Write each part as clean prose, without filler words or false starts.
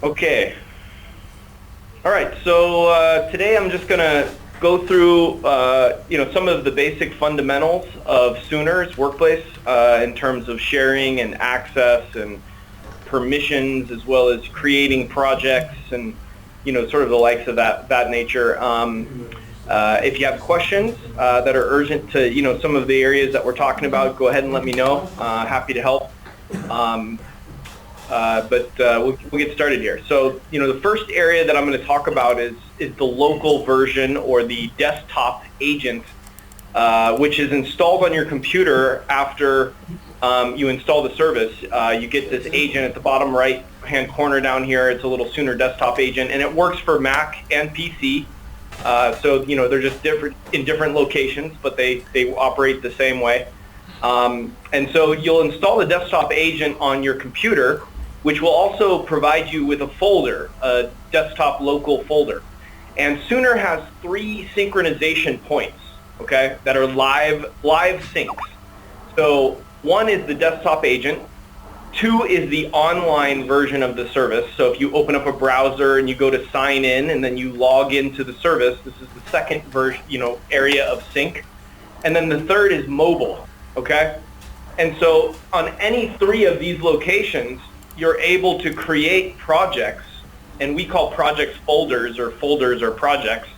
Okay. All right. So today I'm just going to go through, some of the basic fundamentals of Soonr's workplace in terms of sharing and access and permissions, as well as creating projects and, sort of the likes of that nature. If you have questions that are urgent to, some of the areas that we're talking about, go ahead and let me know. Happy to help. But we'll get started here. So, the first area that I'm going to talk about is the local version, or the desktop agent, which is installed on your computer after you install the service. You get this agent at the bottom right-hand corner down here. It's a little Soonr desktop agent, and it works for Mac and PC. So, they're just in different locations, but they operate the same way. And so you'll install the desktop agent on your computer, which will also provide you with a folder, a desktop local folder. And Soonr has 3 synchronization points, okay, that are live syncs. So 1 is the desktop agent, 2 is the online version of the service. So if you open up a browser and you go to sign in and then you log into the service, this is the second version, area of sync. And then the third is mobile, okay? And so on any 3 of these locations, you're able to create projects, and we call projects folders or projects,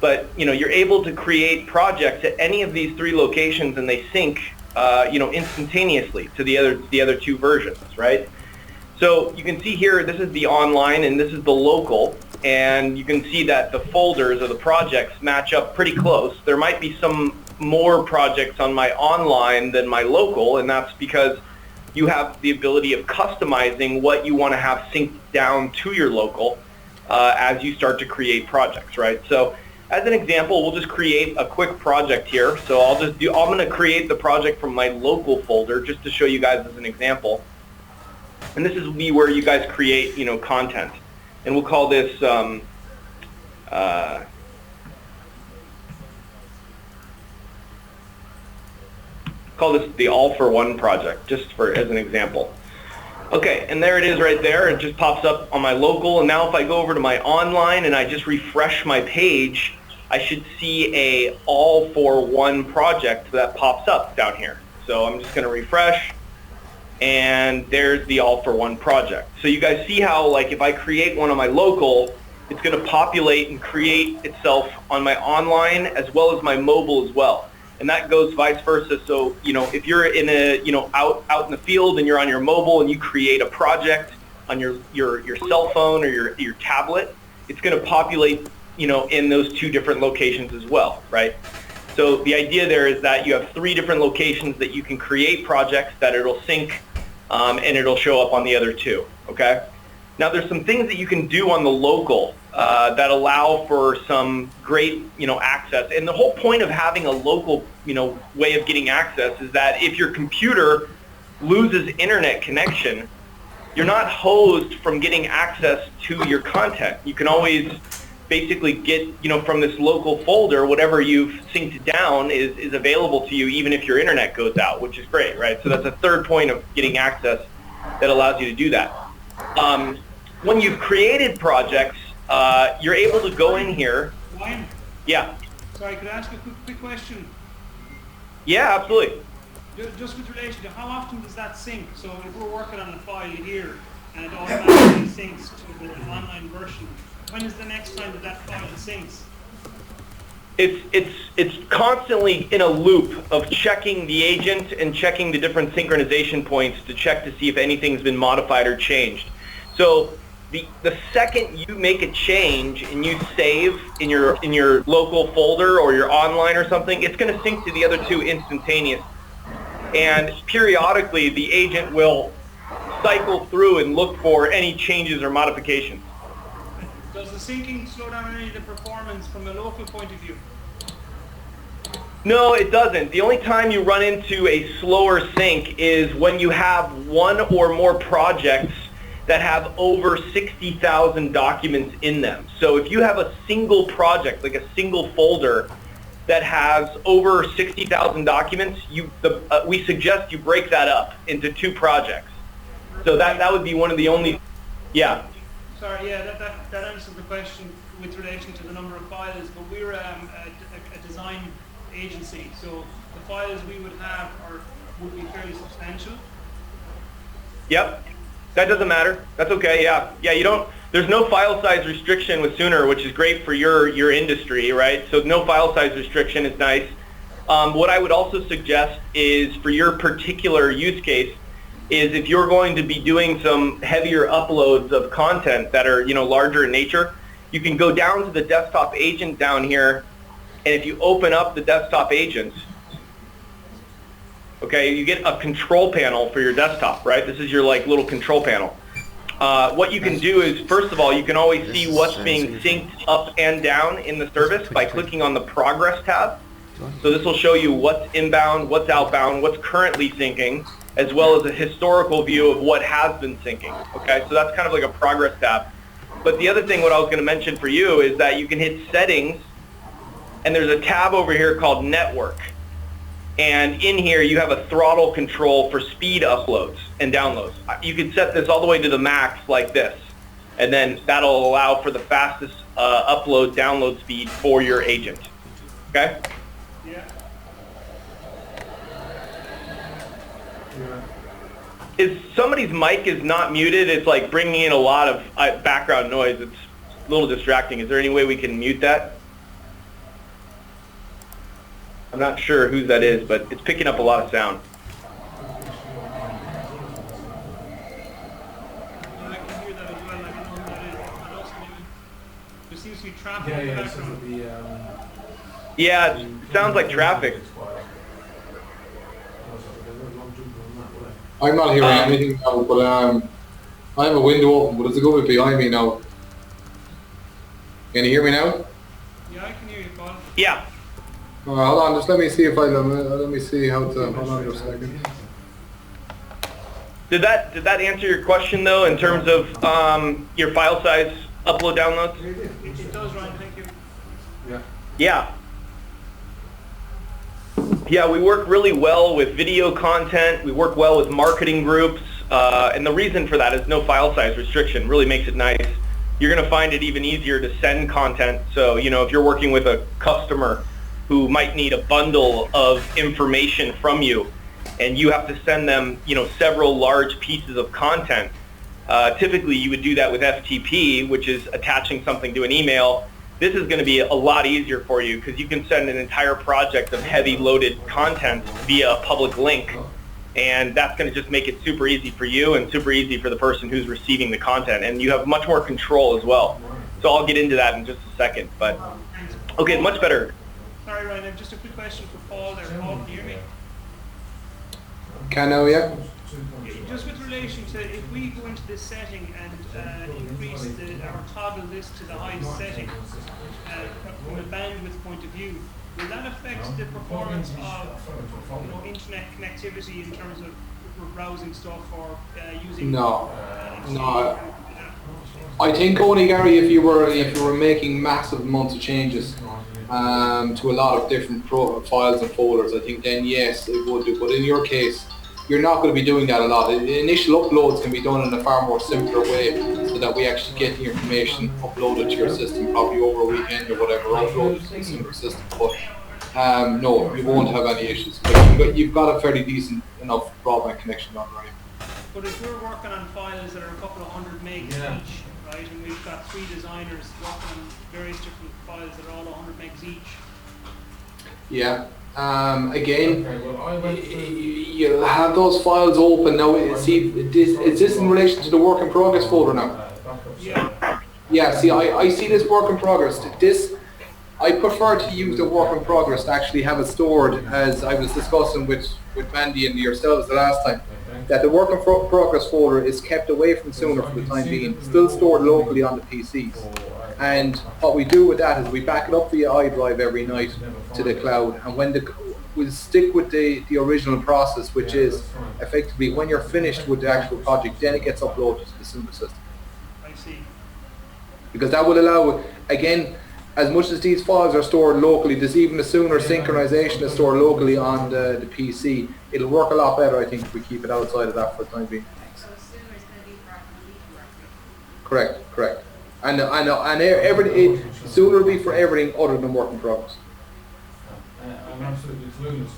but you're able to create projects at any of these 3 locations, and they sync instantaneously to the other 2 versions, right? So you can see here, this is the online and this is the local, and you can see that the folders or the projects match up pretty close. There might be some more projects on my online than my local, and that's because you have the ability of customizing what you want to have synced down to your local as you start to create projects, right? So as an example, we'll just create a quick project here. So I'm going to create the project from my local folder just to show you guys as an example. And this is where you guys create, content. And we'll call this the all-for-one project, just as an example. Okay, and there it is right there. It just pops up on my local, and now if I go over to my online and I just refresh my page, I should see a all-for-one project that pops up down here. So I'm just going to refresh, and there's the all-for-one project. So you guys see how, like, if I create one on my local, it's going to populate and create itself on my online as well as my mobile as well. And that goes vice versa. So, if you're in out in the field and you're on your mobile and you create a project on your cell phone or your tablet, it's going to populate, in those 2 different locations as well, right? So the idea there is that you have 3 different locations that you can create projects that it'll sync, and it'll show up on the other 2, okay? Now there's some things that you can do on the local that allow for some great, access. And the whole point of having a local, way of getting access is that if your computer loses internet connection, you're not hosed from getting access to your content. You can always basically get, from this local folder, whatever you've synced down is available to you even if your internet goes out, which is great, right? So that's a third point of getting access that allows you to do that. When you've created projects, you're able to go in here. Ryan? Yeah. Sorry, could I ask a quick question? Yeah, absolutely. Just with relation to how often does that sync? So if we're working on a file here and it automatically syncs to the online version, when is the next time that file syncs? It's constantly in a loop of checking the agent and checking the different synchronization points to check to see if anything's been modified or changed. So the second you make a change and you save in your local folder or your online or something, it's going to sync to the other 2 instantaneous. And periodically, the agent will cycle through and look for any changes or modifications. Does the syncing slow down any of the performance from a local point of view? No, it doesn't. The only time you run into a slower sync is when you have 1 or more projects that have over 60,000 documents in them. So if you have a single project, like a single folder that has over 60,000 documents, we suggest you break that up into 2 projects. So that would be one of the only, yeah. Sorry, yeah, that answers the question with relation to the number of files, but we're a design agency, so the files we would have would be fairly substantial. Yep, that doesn't matter. That's okay. Yeah, you don't. There's no file size restriction with Soonr, which is great for your industry, right? So no file size restriction is nice. What I would also suggest is for your particular use case is if you're going to be doing some heavier uploads of content that are larger in nature, you can go down to the desktop agent down here, and if you open up the desktop agents, okay, you get a control panel for your desktop, right? This is your little control panel. What you can do is, first of all, you can always see what's being synced up and down in the service by clicking on the progress tab. So this will show you what's inbound, what's outbound, what's currently syncing, as well as a historical view of what has been syncing. Okay, so that's kind of like a progress tab. But the other thing, what I was going to mention for you, is that you can hit settings, and there's a tab over here called network. And in here you have a throttle control for speed uploads and downloads. You can set this all the way to the max like this, and then that'll allow for the fastest upload download speed for your agent. Okay? Yeah. If somebody's mic is not muted, it's like bringing in a lot of background noise. It's a little distracting. Is there any way we can mute that? I'm not sure whose that is, but it's picking up a lot of sound. I can hear that as well. I don't know who that is. But also there seems to be traffic in the background. Yeah, it sounds like traffic. I'm not hearing anything now, but I have a window open, but there's a good bit behind me now. Can you hear me now? Yeah, I can hear you, Paul. Yeah. Hold on, just let me see if let me see how to, hold on just a second. Did that answer your question though, in terms of your file size upload downloads? It does, Ryan, thank you. Yeah. Yeah, we work really well with video content. We work well with marketing groups. And the reason for that is no file size restriction. Really makes it nice. You're going to find it even easier to send content. So, if you're working with a customer who might need a bundle of information from you, and you have to send them, several large pieces of content, typically you would do that with FTP, which is attaching something to an email. This is going to be a lot easier for you because you can send an entire project of heavy loaded content via a public link, and that's going to just make it super easy for you and super easy for the person who's receiving the content, and you have much more control as well. So I'll get into that in just a second, but okay, much better. Sorry, Ryan, just a quick question for Paul there. Paul, can you hear me? Can now, yeah? Just with relation to, if we go into this setting and increase or toggle this to the highest setting from a bandwidth point of view, will that affect the performance of internet connectivity in terms of browsing stuff or using? No. I think only, Gary, if you were making massive amounts of changes to a lot of different files and folders, I think then yes, it would do. But in your case, you're not going to be doing that a lot. The initial uploads can be done in a far more simpler way, so that we actually get the information uploaded to your system probably over a weekend or whatever, uploaded to the Soonr system. But no, you won't have any issues. But you've got a fairly decent enough broadband connection on running. But if we're working on files that are a couple of 100 megs each, right, and we've got 3 designers working on various different files that are all 100 megs each. Yeah. Again, you'll have those files open now. See, is this in relation to the work in progress folder now? Yeah. Yeah. See, I see this work in progress. I prefer to use the work in progress to actually have it stored, as I was discussing with Mandy and yourselves the last time, that the work in progress folder is kept away from Soonr for the time being, still stored locally on the PCs. And what we do with that is we back it up via iDrive every night to the cloud, and we'll stick with the original process, which is effectively when you're finished with the actual project, then it gets uploaded to the Soonr system. I see. Because that will allow, again, as much as these files are stored locally, there's even the Soonr synchronization is stored locally on the PC. It'll work a lot better, I think, if we keep it outside of that for the time being. Correct. And everything. Sooner will be for everything other than work in progress. I'm absolutely clueless.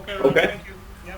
Okay. Thank you. Yeah.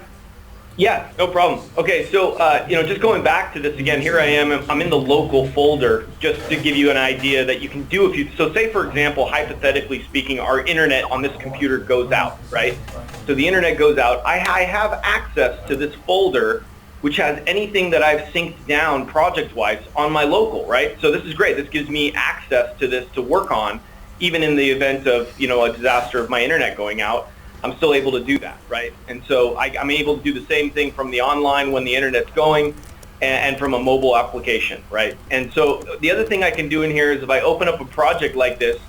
Yeah, no problem. Okay, so just going back to this again, here I am. I'm in the local folder just to give you an idea that you can do if you. So say for example, hypothetically speaking, our internet on this computer goes out, right? So the internet goes out. I have access to this folder, which has anything that I've synced down project-wise on my local, right? So this is great. This gives me access to this to work on, even in the event of a disaster of my internet going out. I'm still able to do that, right? And so I'm able to do the same thing from the online when the internet's going and from a mobile application, right? And so the other thing I can do in here is if I open up a project like this,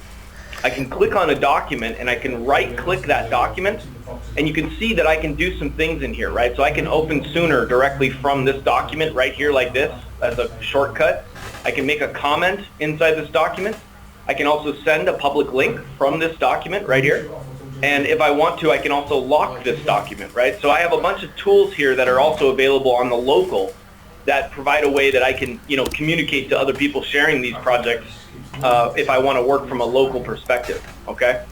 I can click on a document and I can right-click that document, and you can see that I can do some things in here, right? So I can open Soonr directly from this document right here like this as a shortcut. I can make a comment inside this document. I can also send a public link from this document right here. And if I want to, I can also lock this document, right? So I have a bunch of tools here that are also available on the local that provide a way that I can, communicate to other people sharing these projects if I want to work from a local perspective, okay?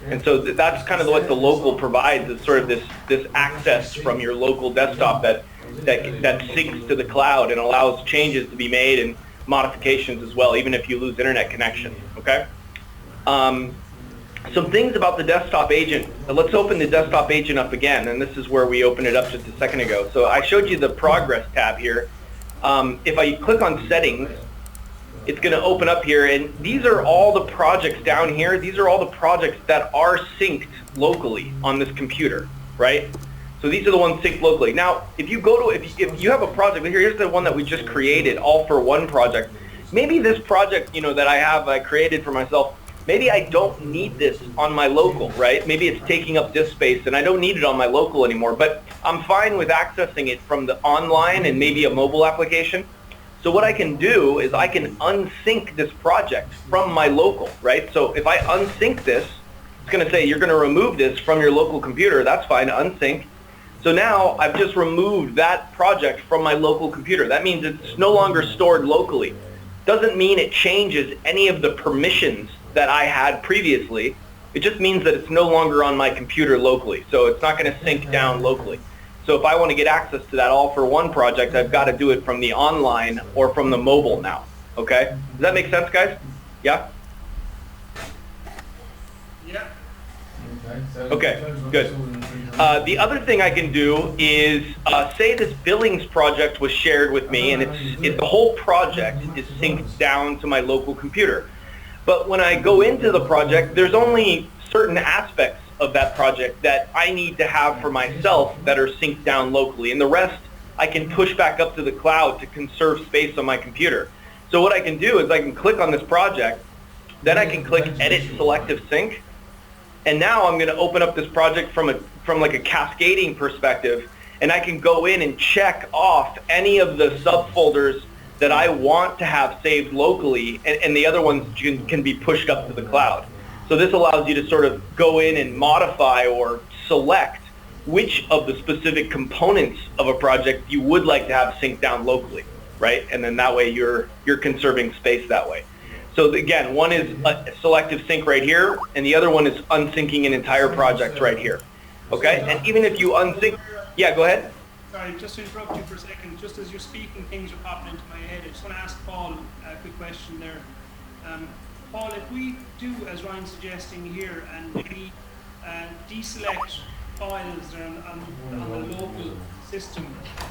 And so that's kind of what the local provides, is sort of this access from your local desktop that syncs to the cloud and allows changes to be made and modifications as well, even if you lose internet connection, okay? Some things about the desktop agent. Let's open the desktop agent up again, and this is where we opened it up just a second ago. So I showed you the progress tab here. If I click on settings, it's going to open up here, and these are all the projects down here. These are all the projects that are synced locally on this computer, right? So these are the ones synced locally. Now, if you have a project, here's the one that we just created, all for one project. Maybe this project, that I created for myself, maybe I don't need this on my local, right? Maybe it's taking up disk space and I don't need it on my local anymore, but I'm fine with accessing it from the online and maybe a mobile application. So what I can do is I can unsync this project from my local, right? So if I unsync this, it's going to say you're going to remove this from your local computer. That's fine, unsync. So now I've just removed that project from my local computer. That means it's no longer stored locally. Doesn't mean it changes any of the permissions that I had previously. It just means that it's no longer on my computer locally. So it's not going to sync down locally. So if I want to get access to that all for one project, I've got to do it from the online or from the mobile now. Okay? Does that make sense, guys? Yeah? Yeah. Okay, good. The other thing I can do is, say this billings project was shared with me, and the whole project is synced down to my local computer. But when I go into the project, there's only certain aspects of that project that I need to have for myself that are synced down locally, and the rest I can push back up to the cloud to conserve space on my computer. So what I can do is I can click on this project, then I can click Edit Selective Sync, and now I'm going to open up this project from like a cascading perspective, and I can go in and check off any of the subfolders that I want to have saved locally, and the other ones can be pushed up to the cloud. So this allows you to sort of go in and modify or select which of the specific components of a project you would like to have synced down locally, right? And then that way you're conserving space that way. So again, one is a selective sync right here, and the other one is unsyncing an entire project right here. Okay? And even if you unsync, yeah, go ahead. Sorry, just to interrupt you for a second. Just as you're speaking, things are popping into my head. I just want to ask Paul a quick question there. Paul, if we do, as Ryan's suggesting here, and we deselect files that are on the local system,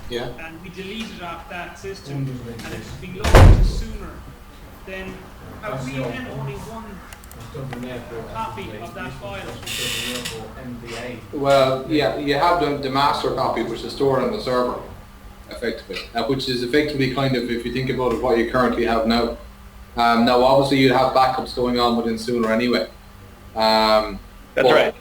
Yeah. and we delete it off that system, and it's being loaded to Soonr, then have we then only one copy of that file? Well, yeah, you have the master copy, which is stored on the server, effectively, which is effectively kind of, if you think about it, what you currently have now. Now, obviously, you'd have backups going on within Soonr anyway. That's right.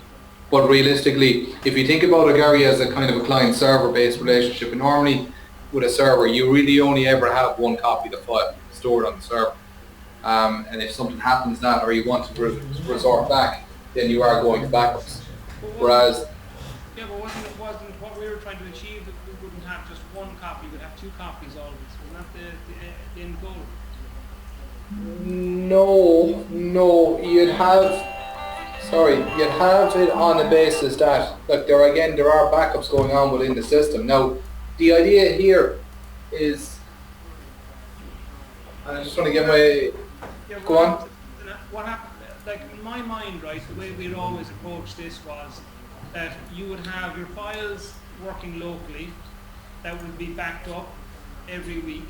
But realistically, if you think about it, Gary, as a kind of a client-server-based relationship, and normally with a server, you really only ever have one copy of the file stored on the server. And if something happens that, or you want to resort back, then you are going to backups. Whereas, yeah, but wasn't what we were trying to achieve that we wouldn't have just one copy, we'd have 2 copies always. Wasn't that the end goal? No, you'd have it on the basis that, look, there are backups going on within the system. Now, the idea here is, and I just want to get my, go on. What happened, like in my mind, right, the way we'd always approach this was that you would have your files working locally that would be backed up every week,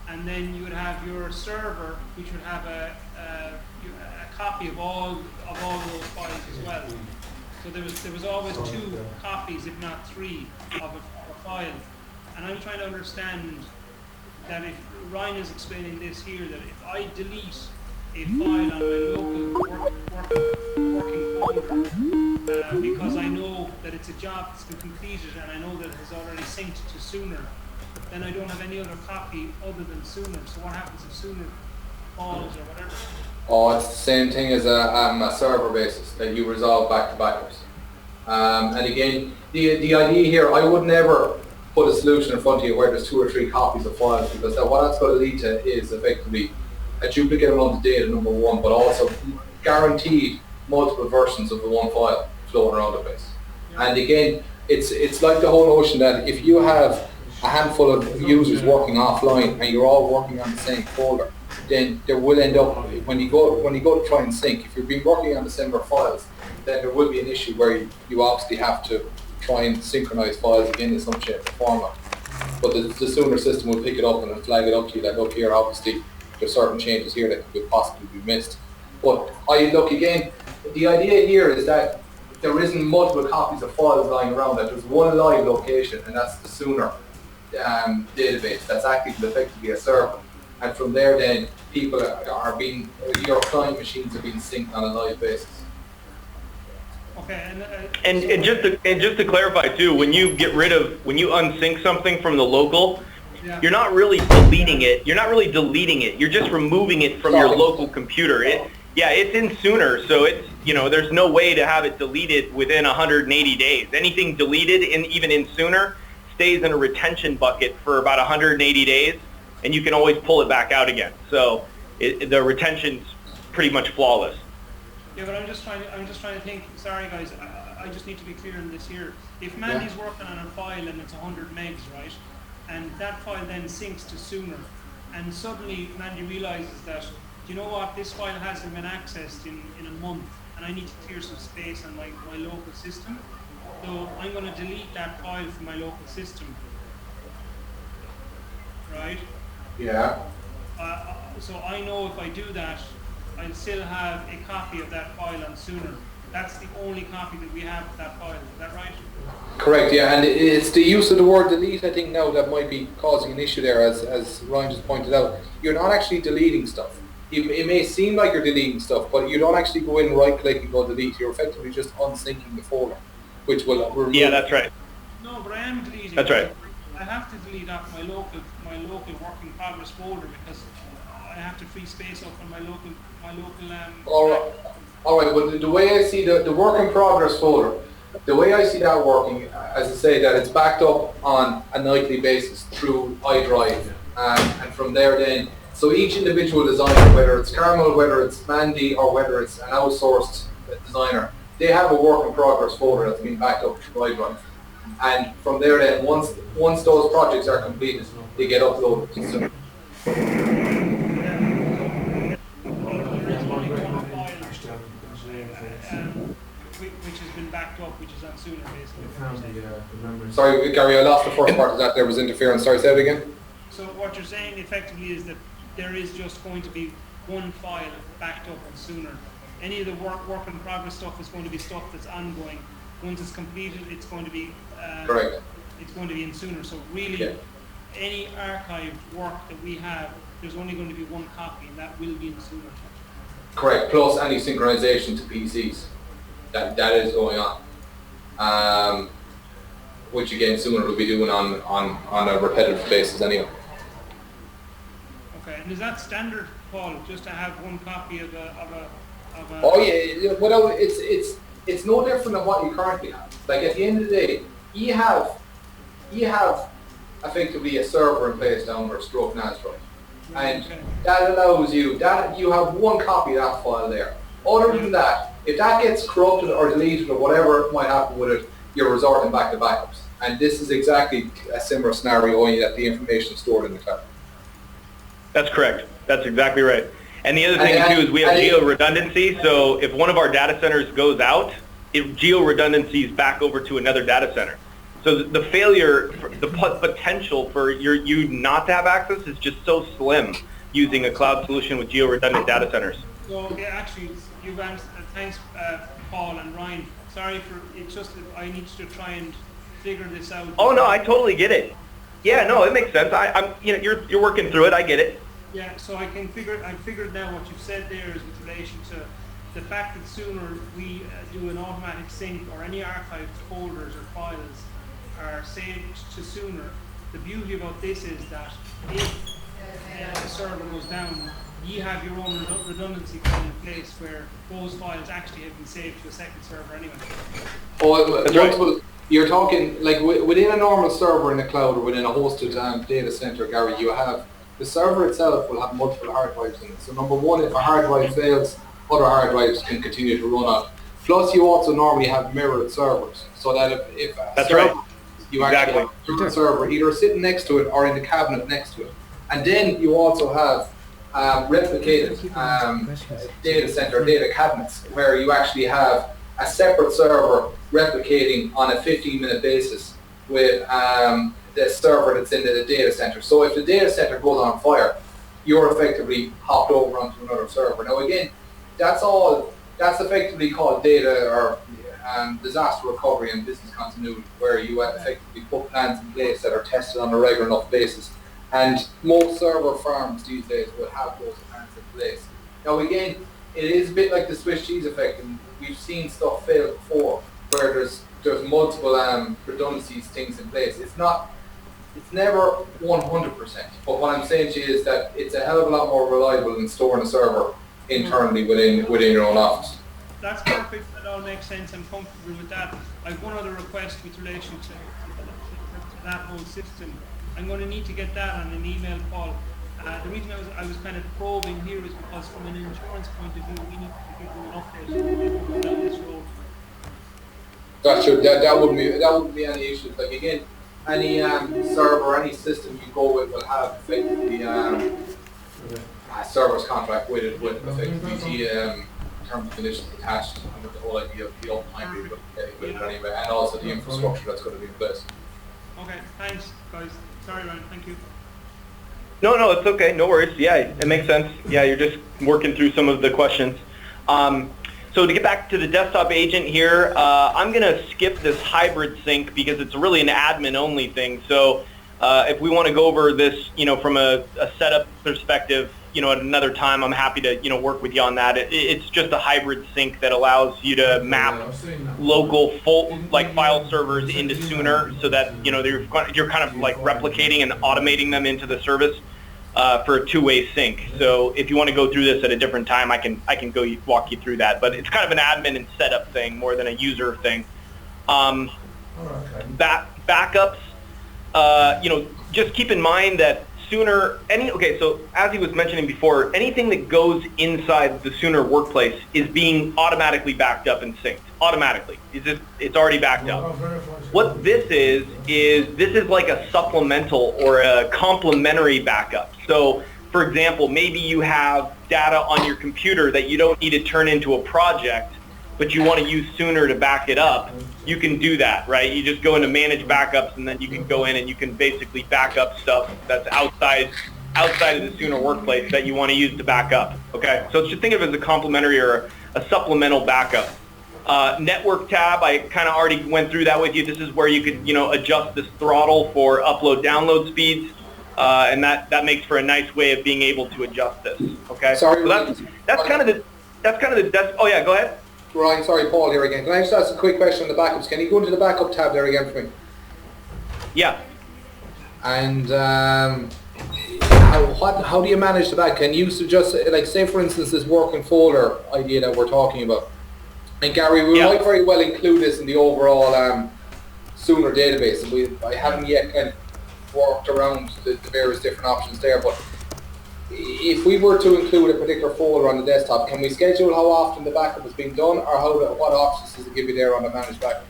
and then you would have your server which would have a copy of all those files as well. So there was always 2 copies, if not 3, of a file. And I'm trying to understand that if Ryan is explaining this here, that if I delete a file on my local working folder because I know that it's a job that's been completed and I know that it has already synced to Soonr, then I don't have any other copy other than Soonr. So what happens if Soonr falls or whatever? Oh, it's the same thing as a server basis that you resolve back to backups. And again, the idea here, I would never put a solution in front of you where there's 2 or 3 copies of files, because what that's going to lead to is effectively a duplicate amount of data, number one, but also guaranteed multiple versions of the one file floating around the place. And again, it's like the whole notion that if you have a handful of users working offline and you're all working on the same folder, then there will end up, when you go to try and sync, if you've been working on the similar files, then there will be an issue where you obviously have to try and synchronize files again in some shape or format. But the Soonr system will pick it up and then flag it up to you that, look here, obviously there's certain changes here that could possibly be missed. But look again, the idea here is that there isn't multiple copies of files lying around, that there's one live location, and that's the Soonr database that's acting effectively a server. And from there then, people your client machines are being synced on a live basis. Okay, And just to clarify too, when you unsync something from the local, you're not really deleting it. You're not really deleting it. You're just removing it from your local computer. It's in Soonr, so it's, there's no way to have it deleted within 180 days. Anything deleted even in Soonr stays in a retention bucket for about 180 days, and you can always pull it back out again. So the retention's pretty much flawless. Yeah, but I'm just trying to think. Sorry, guys. I just need to be clear on this here. If Mandy's working on a file and it's 100 megs, right, and that file then syncs to Soonr, and suddenly Mandy realizes that, you know what, this file hasn't been accessed in a month, and I need to clear some space on my local system. So I'm going to delete that file from my local system, right? Yeah. So I know if I do that, I'll still have a copy of that file on Soonr. That's the only copy that we have of that file. Is that right? Correct, yeah, and it's the use of the word delete, I think, now that might be causing an issue there, as Ryan just pointed out. You're not actually deleting stuff. It may seem like you're deleting stuff, but you don't actually go in, right-click and go delete. You're effectively just unsyncing the folder, which will remove. Yeah, that's right. No, but I am deleting. That's right. I have to delete off my local work in progress folder because I have to free space up on my local. All right. Well, the way I see the work in progress folder, the way I see that working, as I say, that it's backed up on a nightly basis through iDrive, and from there then, so each individual designer, whether it's Carmel, whether it's Mandy, or whether it's an outsourced designer, they have a work in progress folder that's been backed up through iDrive. And from there then, once those projects are completed, they get uploaded to Soonr. Which has been backed up, which is on Soonr basically. Sorry, Gary, I lost the first part of that. There was interference. Sorry, say it again. So what you're saying effectively is that there is just going to be one file backed up on Soonr. Any of the work in progress stuff is going to be stuff that's ongoing. Once it's completed, it's going to be correct. It's going to be in Soonr. So really, any archived work that we have, there's only going to be one copy, and that will be in Soonr. Correct. Plus any synchronization to PCs. That is going on, which again Soonr will be doing on a repetitive basis anyway. Okay, and is that standard, Paul, just to have one copy of a Oh yeah, well it's no different than what you currently have. Like at the end of the day, you have you have effectively a server in place down there, stroke NAS drive. And that allows you, that you have one copy of that file there. Other than that, if that gets corrupted or deleted or whatever might happen with it, you're resorting back to backups. And this is exactly a similar scenario, only that the information is stored in the cloud. That's correct. That's exactly right. And the other thing too is we have geo-redundancy, so if one of our data centers goes out, it geo-redundancies back over to another data center. So the failure, the potential for you not to have access is just so slim using a cloud solution with geo-redundant data centers. So yeah, actually, you've answered. Thanks, Paul and Ryan. Sorry for it's just that I need to try and figure this out. Oh no, I totally get it. Yeah, no, it makes sense. I'm you're working through it. I get it. Yeah, so I figured now what you've said there is with relation to the fact that Soonr we do an automatic sync or any archived folders or files are saved to Soonr. The beauty about this is that if the server goes down, you have your own redundancy plan in place where those files actually have been saved to a second server anyway. Oh, that's right. You're talking like within a normal server in the cloud or within a hosted data center, Gary, you have the server itself will have multiple hard drives in it. So number one, if a hard drive fails, other hard drives can continue to run on. Plus you also normally have mirrored servers, so that if a that's server, right. you actually have a server either sitting next to it or in the cabinet next to it. And then you also have replicated data center, data cabinets, where you actually have a separate server replicating on a 15-minute basis with the server that's in the data center. So if the data center goes on fire, you're effectively hopped over onto another server. Now again, that's effectively called data or disaster recovery and business continuity, where you effectively put plans in place that are tested on a regular enough basis. And most server farms these days will have those plans in place. Now again, it is a bit like the Swiss cheese effect, and we've seen stuff fail before where there's multiple redundancies, things in place. It's never 100%, but what I'm saying to you is that it's a hell of a lot more reliable than storing a server internally within your own office. That's perfect. That all makes sense. I'm comfortable with that. I have one other request with relation to that whole system. I'm going to need to get that on an email, Paul. The reason I was kind of probing here is because from an insurance point of view, we need to give you an update down this road. Gotcha. That wouldn't be any issues. Like again, any server, any system you go with will have effectively a service contract with it, with effectively terms and conditions attached, and with the whole idea of the uptime being with it anyway, and also the infrastructure that's going to be in place. Okay, thanks, guys. Sorry, Ryan. Thank you. No, it's okay. No worries. Yeah, it makes sense. Yeah, you're just working through some of the questions. So to get back to the desktop agent here, I'm going to skip this hybrid sync because it's really an admin-only thing. So if we want to go over this, from a setup perspective, at another time, I'm happy to, work with you on that. It's just a hybrid sync that allows you to map local file servers into Soonr, so that you're kind of like replicating and automating them into the service for a two-way sync. So if you want to go through this at a different time, I can go walk you through that. But it's kind of an admin and setup thing more than a user thing. Backups, just keep in mind that Soonr, so as he was mentioning before, anything that goes inside the Soonr workplace is being automatically backed up and synced. Automatically. It's already backed up. What this is like a supplemental or a complementary backup. So, for example, maybe you have data on your computer that you don't need to turn into a project, but you want to use Soonr to back it up. You can do that, right? You just go into manage backups, and then you can go in and you can basically back up stuff that's outside of the Soonr workplace that you want to use to back up. Okay, so just think of it as a complementary or a supplemental backup. Network tab, I kind of already went through that with you. This is where you could adjust this throttle for upload/download speeds, and that makes for a nice way of being able to adjust this. Okay, sorry, so that's kind of the oh yeah, go ahead. Ryan, sorry, Paul here again. Can I just ask a quick question on the backups? Can you go into the backup tab there again for me? Yeah. And how do you manage the back? Can you suggest, like, say for instance, this working folder idea that we're talking about? And Gary, we might very well include this in the overall Soonr database, and I haven't yet kind of worked around the various different options there. But if we were to include a particular folder on the desktop, can we schedule how often the backup is being done, or what options does it give you there on the managed backups?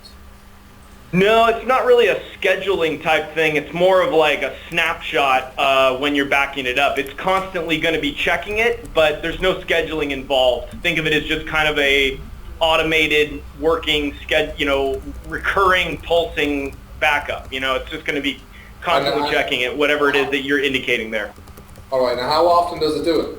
No, it's not really a scheduling type thing. It's more of like a snapshot when you're backing it up. It's constantly going to be checking it, but there's no scheduling involved. Think of it as just kind of a automated working, recurring pulsing backup. It's just going to be constantly checking it, whatever it is that you're indicating there. All right. Now, how often does it do it?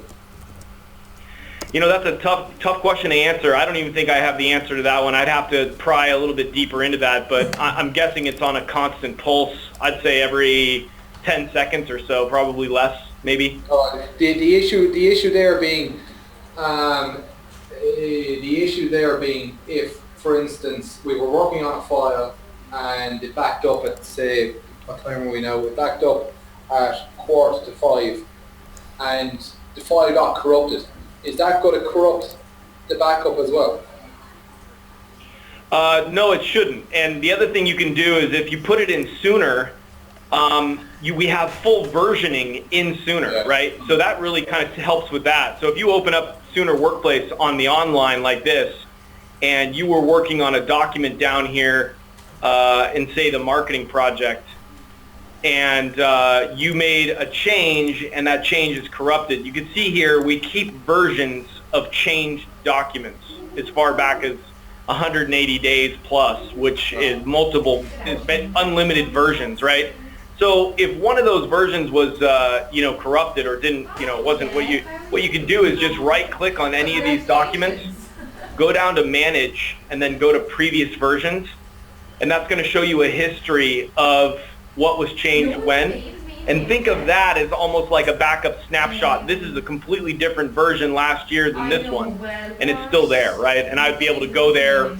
That's a tough question to answer. I don't even think I have the answer to that one. I'd have to pry a little bit deeper into that, but I'm guessing it's on a constant pulse. I'd say every 10 seconds or so, probably less, maybe. The issue there being, if, for instance, we were working on a file and it backed up at, say, what time are we now? It backed up at 4:45, and the file got corrupted. Is that going to corrupt the backup as well? No, it shouldn't. And the other thing you can do is if you put it in Soonr, we have full versioning in Soonr, right? So that really kind of helps with that. So if you open up Soonr Workplace on the online like this, and you were working on a document down here in, say, the marketing project, and you made a change and that change is corrupted. You can see here we keep versions of changed documents as far back as 180 days plus, which is unlimited versions, right? So if one of those versions was corrupted or didn't, wasn't what you can do is just right click on any of these documents, go down to manage, and then go to previous versions, and that's going to show you a history of what was changed when, and think of that as almost like a backup snapshot. This is a completely different version last year than this one, and it's still there, right? And I'd be able to go there,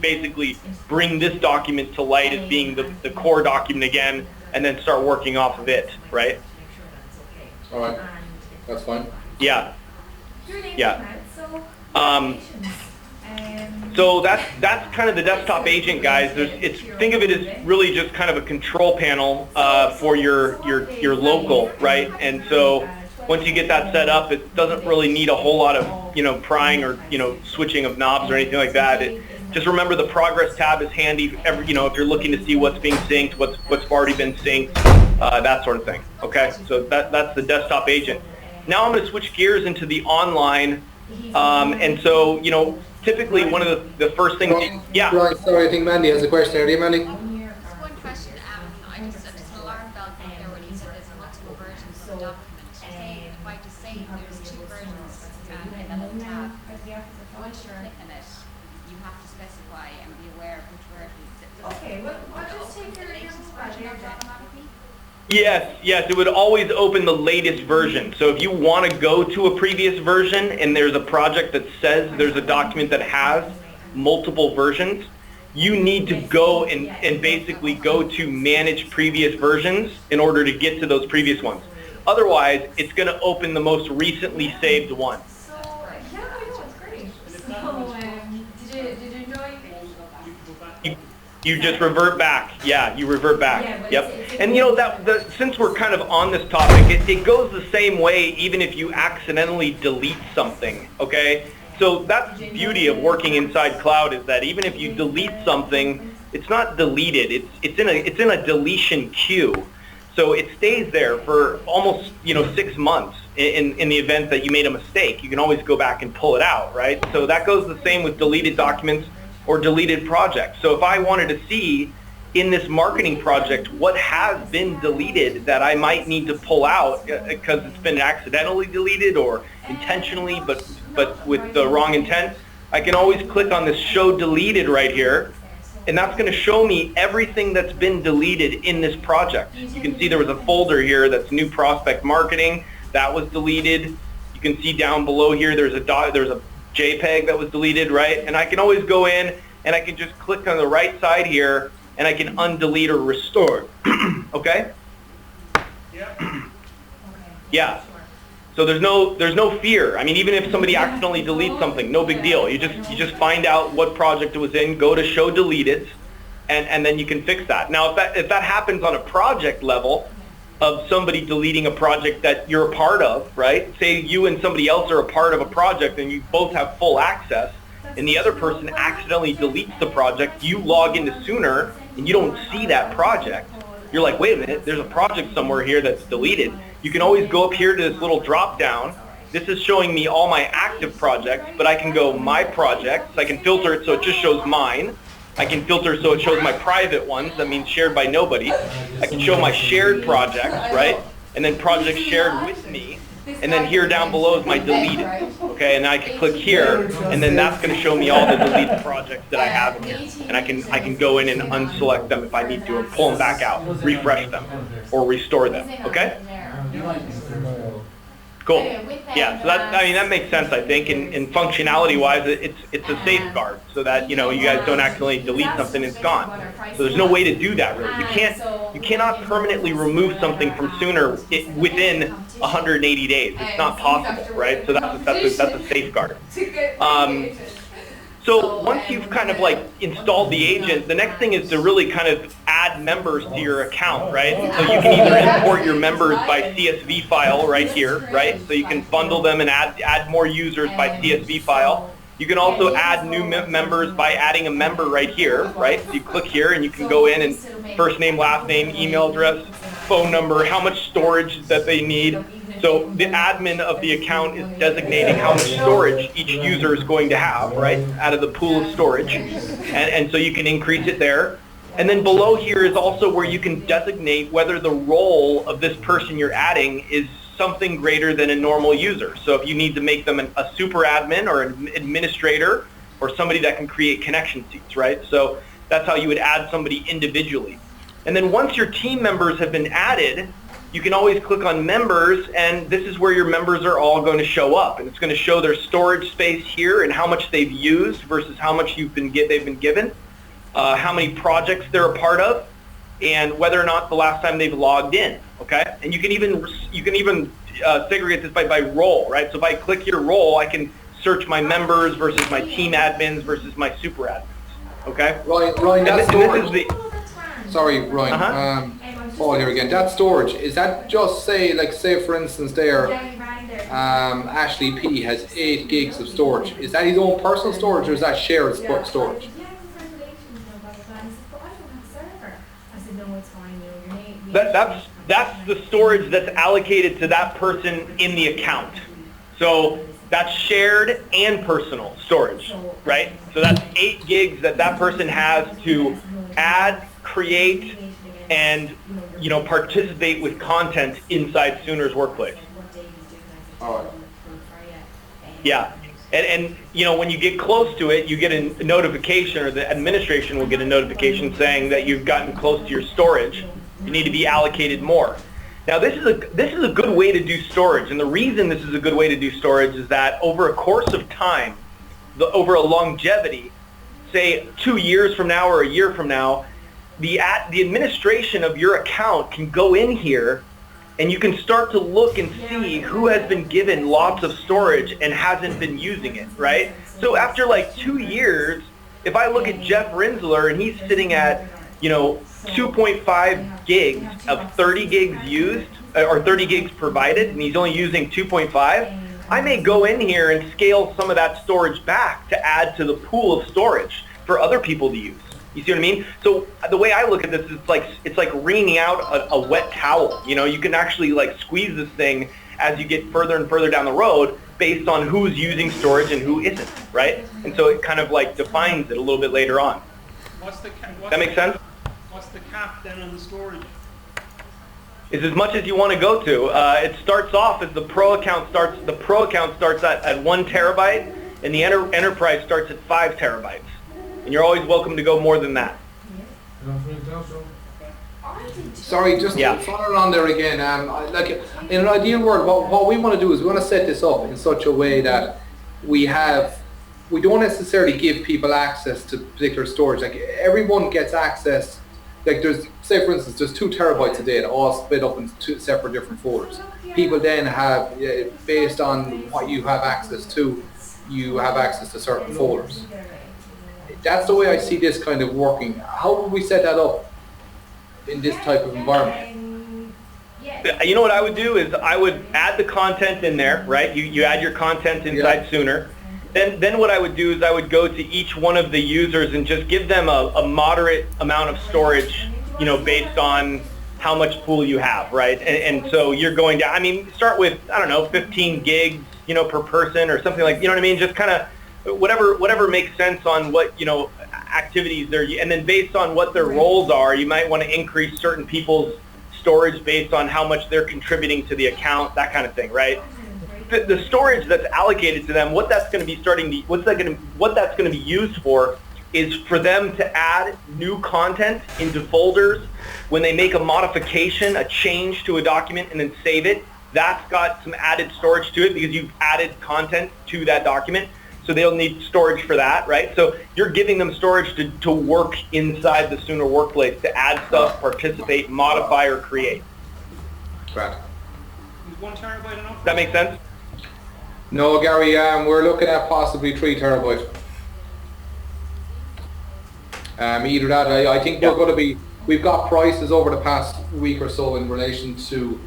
basically bring this document to light as being the core document again, and then start working off of it, right? All right, that's fine. Yeah. So that's kind of the desktop agent, guys. Think of it as really just kind of a control panel for your local, right? And so once you get that set up, it doesn't really need a whole lot of prying or switching of knobs or anything like that. Just remember the progress tab is handy. If you're looking to see what's being synced, what's already been synced, that sort of thing. Okay, so that's the desktop agent. Now I'm going to switch gears into the online, and so typically one of the first things. Right, sorry, I think Mandy has a question there. Do you, Mandy? Just one question. I just an alarm bell there when you said there's multiple versions of the document. Say, if I just say there's two versions in the little tab, once you're clicking it, you have to specify and be aware of which version it is. Okay, well, I'll just take your latest version automatically. Yes, it would always open the latest version. So if you want to go to a previous version and there's a project that says there's a document that has multiple versions, you need to go and basically go to manage previous versions in order to get to those previous ones. Otherwise, it's going to open the most recently saved one. So, yeah, I know, it's great. So, did you enjoy it? You just revert back. Yeah, you revert back. Yeah, yep. And since we're kind of on this topic, it goes the same way even if you accidentally delete something, okay? So that's the beauty of working inside cloud, is that even if you delete something, it's not deleted. It's in a deletion queue. So it stays there for almost 6 months in the event that you made a mistake. You can always go back and pull it out, right? So that goes the same with deleted documents or deleted projects. So if I wanted to see in this marketing project what has been deleted that I might need to pull out because it's been accidentally deleted or intentionally but with the wrong intent, I can always click on this show deleted right here, and that's going to show me everything that's been deleted in this project. You can see there was a folder here that's new prospect marketing that was deleted. You can see down below here there's a JPEG that was deleted, right? And I can always go in and I can just click on the right side here and I can undelete or restore. Okay? Yeah. Yeah. So there's no fear. I mean, even if somebody accidentally deletes something, no big deal. You just find out what project it was in, go to show deleted, and then you can fix that. Now, if that happens on a project level of somebody deleting a project that you're a part of, right? Say you and somebody else are a part of a project and you both have full access, and the other person accidentally deletes the project, you log into Soonr and you don't see that project. You're like, wait a minute, there's a project somewhere here that's deleted. You can always go up here to this little drop down. This is showing me all my active projects, but I can go my projects. I can filter it so it just shows mine. I can filter so it shows my private ones, that means shared by nobody. I can show my shared projects, right? And then projects shared with me. And then here down below is my deleted, okay? And I can click here, and then that's going to show me all the deleted projects that I have in here. And I can go in and unselect them if I need to, and pull them back out, refresh them, or restore them, okay? Cool. Yeah, so that makes sense, I think, and functionality-wise, it's a safeguard so that you guys don't accidentally delete something and it's gone. So there's no way to do that really. You cannot permanently remove something from Soonr within 180 days. It's not possible, right? So that's a safeguard. So once you've kind of like installed the agent, the next thing is to really kind of add members to your account, right? So you can either import your members by CSV file right here, right? So you can bundle them and add more users by CSV file. You can also add new members by adding a member right here, right? So you click here and you can go in and first name, last name, email address, phone number, how much storage that they need. So the admin of the account is designating how much storage each user is going to have, right, out of the pool of storage. And so you can increase it there. And then below here is also where you can designate whether the role of this person you're adding is something greater than a normal user. So if you need to make them a super admin or an administrator or somebody that can create connection seats, right? So that's how you would add somebody individually. And then once your team members have been added, you can always click on members, and this is where your members are all going to show up, and it's going to show their storage space here and how much they've used versus how much they've been given, how many projects they're a part of, and whether or not the last time they've logged in. Okay, and you can even segregate this by role, right? So if I click your role, I can search my members versus my team admins versus my super admins. Okay. Ryan, that's storage. Sorry, Ryan. Uh-huh. Paul here again. That storage, is that just say for instance there, Ashley P has 8 gigs of storage. Is that his own personal storage or is that shared storage? That's the storage that's allocated to that person in the account. So that's shared and personal storage, right? So that's 8 gigs that person has to add, create, and participate with content inside Soonr's workplace. All right. Yeah, and when you get close to it, you get a notification, or the administration will get a notification saying that you've gotten close to your storage. You need to be allocated more. Now this is a good way to do storage, and the reason this is a good way to do storage is that over a course of time, over a longevity, say 2 years from now or a year from now, the administration of your account can go in here and you can start to look and see who has been given lots of storage and hasn't been using it, right? So after like 2 years, if I look at Jeff Rinsler and he's sitting at 2.5 gigs of 30 gigs used, or 30 gigs provided, and he's only using 2.5, I may go in here and scale some of that storage back to add to the pool of storage for other people to use. You see what I mean? So the way I look at this is it's like wringing out a wet towel. You can actually like squeeze this thing as you get further and further down the road based on who's using storage and who isn't, right? And so it kind of like defines it a little bit later on. That make sense? What's the cap then on the storage? Is as much as you want to go to. It starts off as the pro account starts. The pro account starts at 1 terabyte, and the enterprise starts at 5 terabytes. And you're always welcome to go more than that. Sorry, just following on there again. Like in an ideal world, what we want to do is we want to set this up in such a way that we don't necessarily give people access to particular storage. Like everyone gets access. Like say for instance, there's 2 terabytes of data all split up into 2 separate different folders. People then have, based on what you have access to, you have access to certain folders. that's the way I see this kind of working. How would we set that up in this type of environment? You know what I would do is I would add the content in there, right? You add your content inside Soonr. Then what I would do is I would go to each one of the users and just give them a moderate amount of storage, you know, based on how much pool you have, right? And so you're going to, I mean, start with, I don't know, 15 gigs, you know, per person or something like, you know what I mean? Just kind of whatever makes sense on what, you know, activities there, and then based on what their roles are, you might want to increase certain people's storage based on how much they're contributing to the account, that kind of thing, right? The storage that's allocated to them, what that's going to be used for is for them to add new content into folders. When they make a modification, a change to a document and then save it, that's got some added storage to it because you've added content to that document. So they'll need storage for that, right? So you're giving them storage to work inside the Soonr workplace, to add stuff, participate, modify, or create. Right. Is 1 terabyte enough? That make sense? No, Gary, we're looking at possibly 3 terabyte. Either that, I think we're going to be, we've got prices over the past week or so in relation to,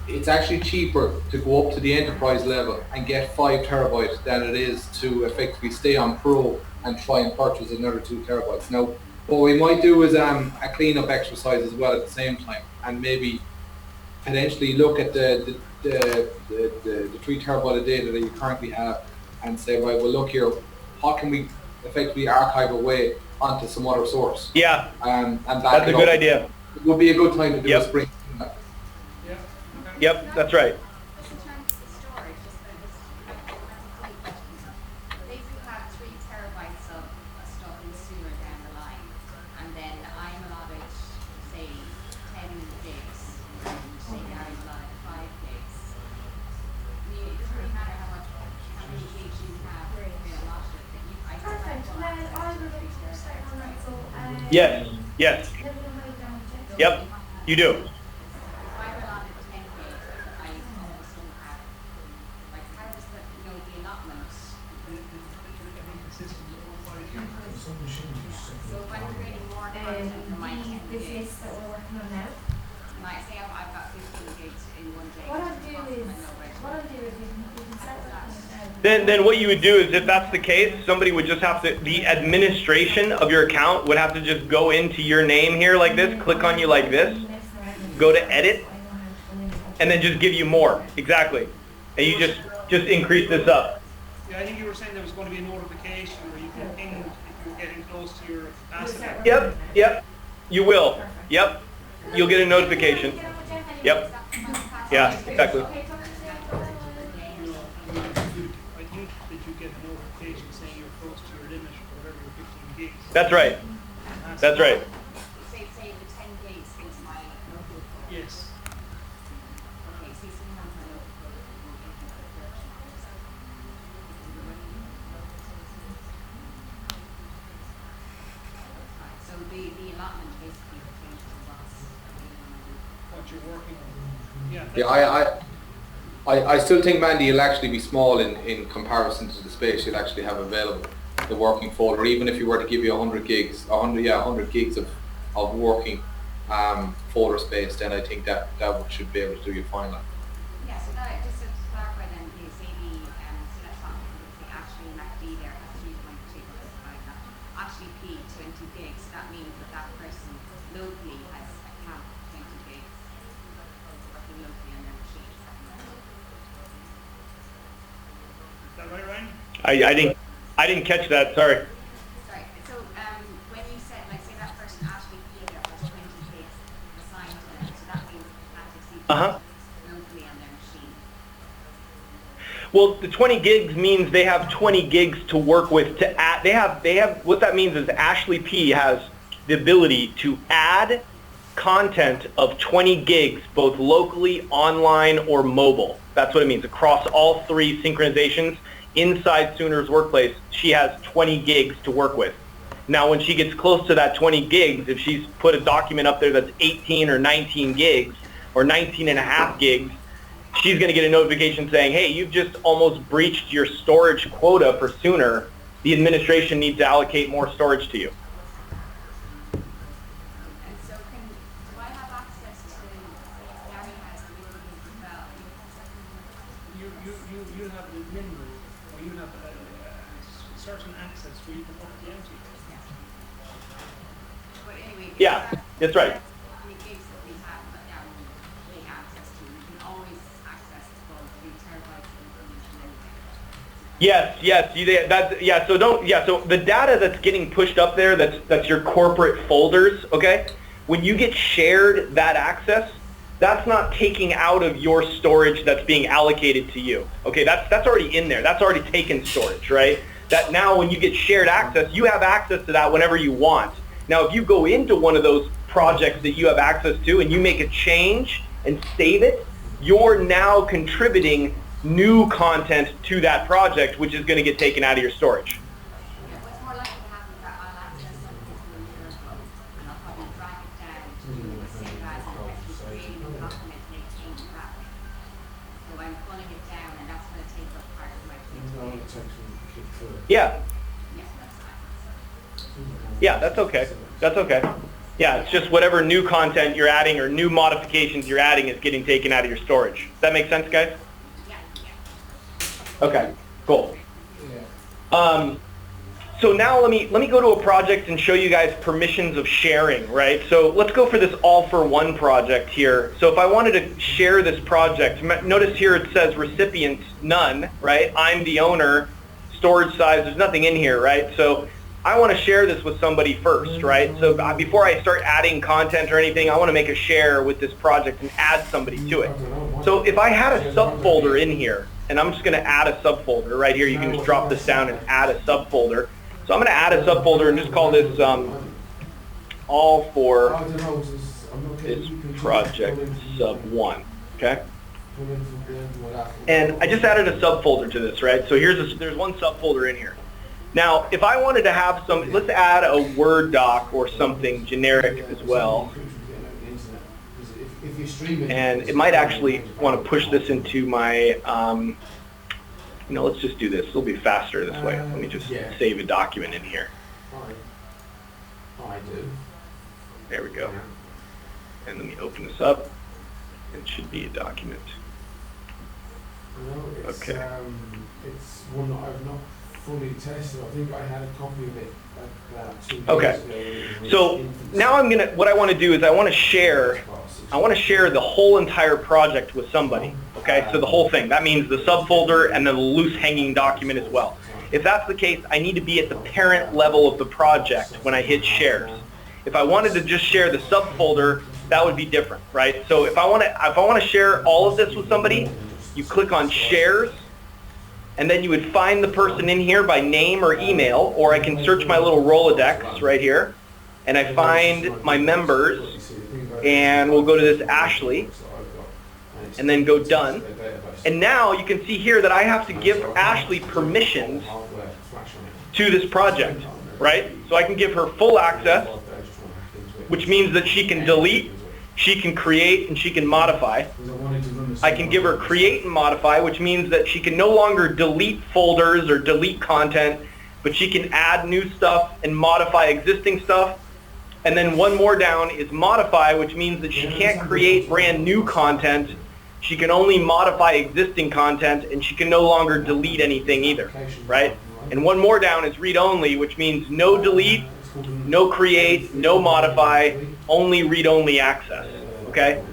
it's actually cheaper to go up to the enterprise level and get 5 terabytes than it is to effectively stay on Pro and try and purchase another 2 terabytes. Now, what we might do is a cleanup exercise as well at the same time, and maybe potentially look at the 3 terabyte of data that you currently have and say, right, well, look here, how can we effectively archive away onto some other source? Yeah, and that's a good idea. It would be a good time to do a spring. Yep, that's right. Just in terms of the storage, they do have 3 terabytes of stuff in Soonr down the line, and then I'm allotted, say, 10 gigs, and say Gary's allotted 5 gigs. I mean, it doesn't really matter how many gigs you have been allotted, that you, I still have one. Yes, yes. Yep, you do. Then what you would do is, if that's the case, somebody would just have to, the administration of your account would have to just go into your name here like this, click on you like this, go to edit, and then just give you more. Exactly. And you just increase this up. Yeah, I think you were saying there was going to be a notification where you can ping if you're getting close to your capacity. Yep, you will. Yep, you'll get a notification. Yep, yeah, exactly. That's right. That's right. Say the 10 gigs is my notebook. Yes. Okay, so sometimes my notebook will give me the production. So the allotment basically changes what you're working on. Yeah. Yeah, I still think, Mandy, it'll actually be small in comparison to the space you'll actually have available. The working folder, even if you were to give you 100 gigs of working folder space, then I think that should be able to do you fine. Yeah, so that, just to clarify then, the say so that's not the actually MACD there has 3.2, actually P 20 gigs, so that means that person locally has a cap 20 gigs working locally on their machine. Is that right, Ryan? I didn't catch that, sorry. Sorry, so when you said, like, say that person actually P there has 20 gigs assigned to them, so that means they can't exceed locally on their machine. Well, the 20 gigs means they have 20 gigs to work with to add. They have what that means is Ashley P has the ability to add content of 20 gigs both locally, online, or mobile. That's what it means. Across all 3 synchronizations inside Soonr's workplace, she has 20 gigs to work with. Now, when she gets close to that 20 gigs, if she's put a document up there that's 18 or 19 gigs or 19 and a half gigs, she's going to get a notification saying, hey, you've just almost breached your storage quota for Soonr the administration needs to allocate more storage to you. And so do I have access to, say, Gary has the building as well? You have the minimum, or you have certain access where you can opt into. But anyway, Yeah, that's right. the gigs that we have, we have access to, we can always access both 3 terabytes of information anywhere. So the data that's getting pushed up there, that's your corporate folders, okay? When you get shared that access, that's not taking out of your storage that's being allocated to you. Okay, that's already in there. That's already taken storage, right? That now when you get shared access, you have access to that whenever you want. Now, if you go into one of those projects that you have access to and you make a change and save it, you're now contributing new content to that project, which is going to get taken out of your storage. Yeah, what's more likely to happen is that I'll access something through Soonr Pro, and I'll probably drag it down to the save as and actually creating a document and make changes that way. So I'm pulling it down, and that's going to take up part of my day-to-day. Yeah, Yes, that's fine. yeah, that's okay. That's okay. Yeah, it's just whatever new content you're adding or new modifications you're adding is getting taken out of your storage. Does that make sense, guys? Yeah. Okay, cool. So now let me go to a project and show you guys permissions of sharing, right? So let's go for this all-for-one project here. So if I wanted to share this project, notice here it says recipients none, right? I'm the owner, storage size, there's nothing in here, right? So I want to share this with somebody first, right? So before I start adding content or anything, I want to make a share with this project and add somebody to it. So if I had a subfolder in here, and I'm just going to add a subfolder right here, you can just drop this down and add a subfolder. So I'm going to add a subfolder and just call this all for this project sub 1, okay? And I just added a subfolder to this, right? So there's one subfolder in here. Now, if I wanted to have some, let's add a Word doc or something generic as well. And it might actually want to push this into my, let's just do this. It'll be faster this way. Let me just save a document in here. There we go. And let me open this up. It should be a document. Okay. It's one that I've not fully tested. I think I had a copy of it. Okay. So now what I want to do is I want to share the whole entire project with somebody. Okay, so the whole thing. That means the subfolder and then the loose hanging document as well. If that's the case, I need to be at the parent level of the project when I hit shares. If I wanted to just share the subfolder, that would be different, right? So if I want to share all of this with somebody, you click on shares, and then you would find the person in here by name or email, or I can search my little Rolodex right here, and I find my members, and we'll go to this Ashley, and then go done. And now you can see here that I have to give Ashley permissions to this project, right? So I can give her full access, which means that she can delete, she can create, and she can modify. I can give her create and modify, which means that she can no longer delete folders or delete content, but she can add new stuff and modify existing stuff. And then one more down is modify, which means that she can't create brand new content. She can only modify existing content, and she can no longer delete anything either, right? And one more down is read only, which means no delete, no create, no modify, only read-only access, okay?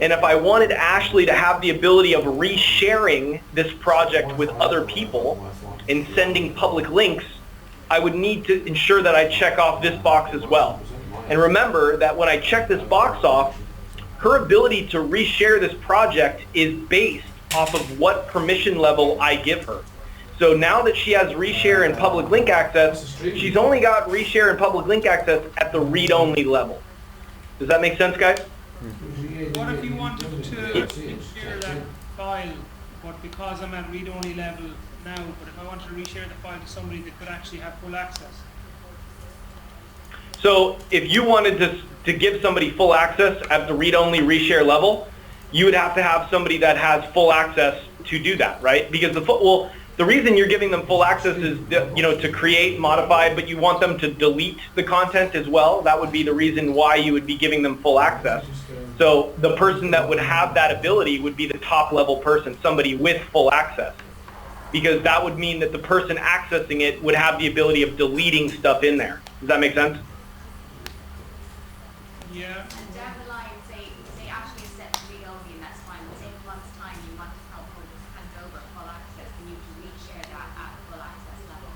And if I wanted Ashley to have the ability of resharing this project with other people and sending public links, I would need to ensure that I check off this box as well. And remember that when I check this box off, her ability to reshare this project is based off of what permission level I give her. So now that she has reshare and public link access, she's only got reshare and public link access at the read-only level. Does that make sense, guys? What if you wanted to share that file, but because I'm at read-only level now, but if I wanted to reshare the file to somebody that could actually have full access? So if you wanted to give somebody full access at the read-only reshare level, you would have to have somebody that has full access to do that, right? Because the reason you're giving them full access is, to create, modify, but you want them to delete the content as well. That would be the reason why you would be giving them full access. So the person that would have that ability would be the top level person, somebody with full access. Because that would mean that the person accessing it would have the ability of deleting stuff in there. Does that make sense? Yeah. And down the line, say actually set read only, and that's fine. But say in a month's time you want to help or just hand over full access, and you can reshare that at full access level.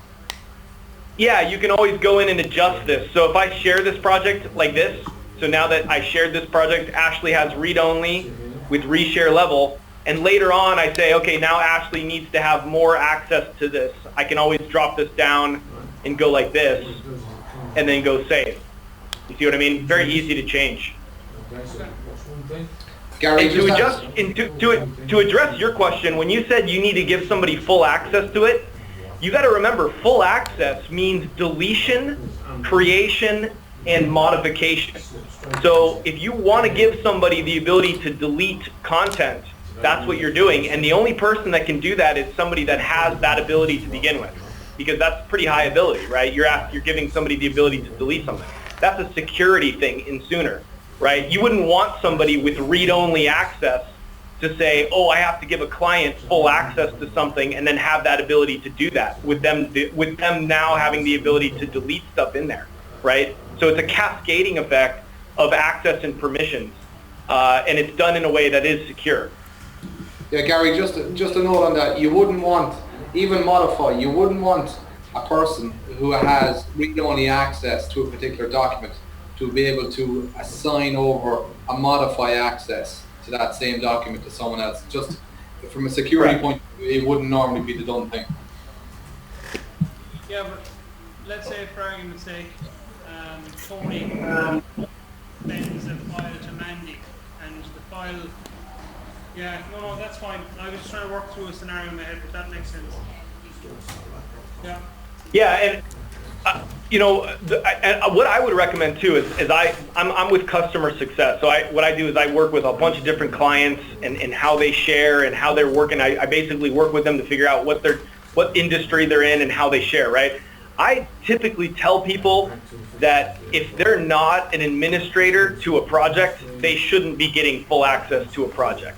Yeah, you can always go in and adjust this. So if I share this project like this, so now that I shared this project, Ashley has read only with reshare level, and later on I say, okay, now Ashley needs to have more access to this. I can always drop this down and go like this, and then go save. You see what I mean? Very easy to change. Gary, And to address your question, when you said you need to give somebody full access to it, you got to remember full access means deletion, creation, and modification. So if you want to give somebody the ability to delete content, that's what you're doing. And the only person that can do that is somebody that has that ability to begin with, because that's pretty high ability, right? You're giving somebody the ability to delete something. That's a security thing in Soonr, right? You wouldn't want somebody with read-only access to say, oh, I have to give a client full access to something and then have that ability to do that with them now having the ability to delete stuff in there, right? So it's a cascading effect of access and permissions, and it's done in a way that is secure. Yeah, Gary, just a note on that. You wouldn't want, even modify, you wouldn't want a person who has read-only access to a particular document to be able to assign over a modify access to that same document to someone else. Just from a security point of view, it wouldn't normally be the done thing. Yeah, but let's say for argument's sake, Tony sends a file to Mandy, and the file, yeah, no, that's fine. I was just trying to work through a scenario in my head, but that makes sense. Yeah. Yeah, and what I would recommend too is I'm with customer success. So what I do is I work with a bunch of different clients and how they share and how they're working. I basically work with them to figure out what industry they're in and how they share, right? I typically tell people that if they're not an administrator to a project, they shouldn't be getting full access to a project.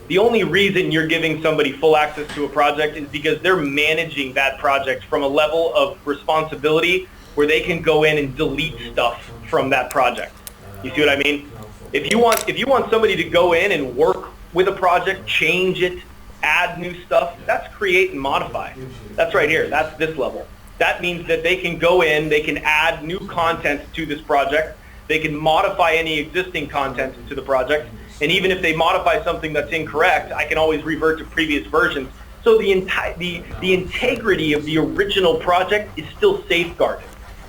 The only reason you're giving somebody full access to a project is because they're managing that project from a level of responsibility where they can go in and delete stuff from that project. You see what I mean? If you want somebody to go in and work with a project, change it, add new stuff, that's create and modify. That's right here. That's this level. That means that they can go in, they can add new content to this project, they can modify any existing content to the project, and even if they modify something that's incorrect, I can always revert to previous versions. So the integrity of the original project is still safeguarded.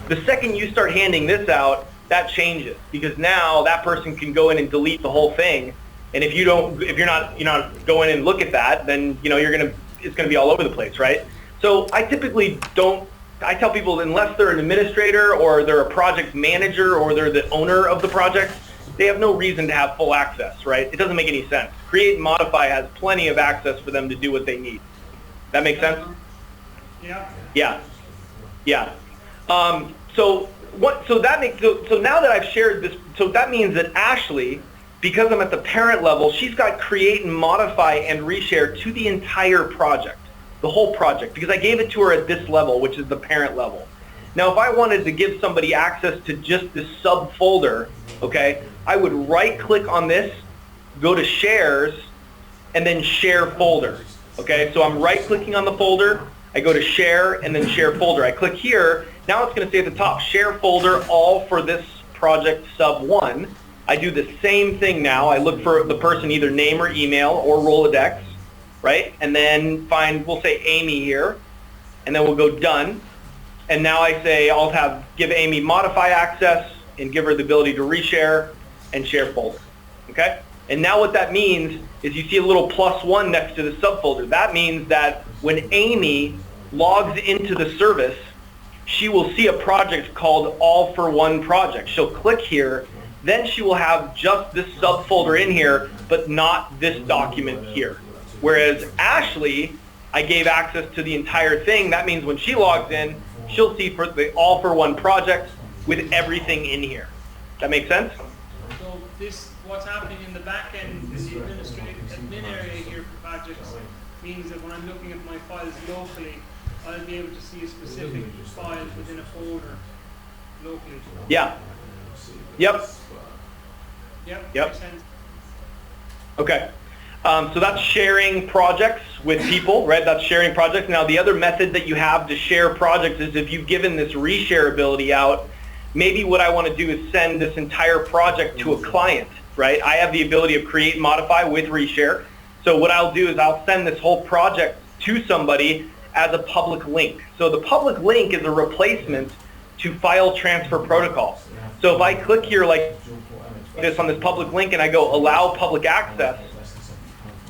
The second you start handing this out, that changes, because now that person can go in and delete the whole thing. And if you're not going in and look at that, then it's gonna be all over the place, right? So I typically I tell people, unless they're an administrator or they're a project manager or they're the owner of the project, they have no reason to have full access, right? It doesn't make any sense. Create and modify has plenty of access for them to do what they need. That make sense? Yeah. Yeah. So now that I've shared this, so that means that Ashley, because I'm at the parent level, she's got create and modify and reshare to the entire project, the whole project, because I gave it to her at this level, which is the parent level. Now, if I wanted to give somebody access to just this subfolder, okay, I would right-click on this, go to shares, and then share folder. Okay, so I'm right-clicking on the folder, I go to share, and then share folder. I click here, now it's going to say at the top, share folder, all for this project sub 1. I do the same thing now. I look for the person, either name or email or Rolodex, right? And then we'll say Amy here, and then we'll go done. And now I say give Amy modify access and give her the ability to reshare and share folder, okay? And now what that means is you see a little +1 next to the subfolder. That means that when Amy logs into the service, she will see a project called All for One Project. She'll click here, then she will have just this subfolder in here, but not this document here. Whereas Ashley I gave access to the entire thing. That means when she logs in, she'll see for the all-for-one project with everything in here. That make sense? So this, what's happening in the back end, in the administrative admin area here for projects, means that when I'm looking at my files locally, I'll be able to see a specific file within a folder locally. Yeah. Yep. Yep. Yep. Makes sense. Okay. So that's sharing projects with people, right? That's sharing projects. Now, the other method that you have to share projects is if you've given this reshare ability out, maybe what I want to do is send this entire project to a client, right? I have the ability of create and modify with reshare. So what I'll do is I'll send this whole project to somebody as a public link. So the public link is a replacement to file transfer protocol. So if I click here like this on this public link and I go allow public access,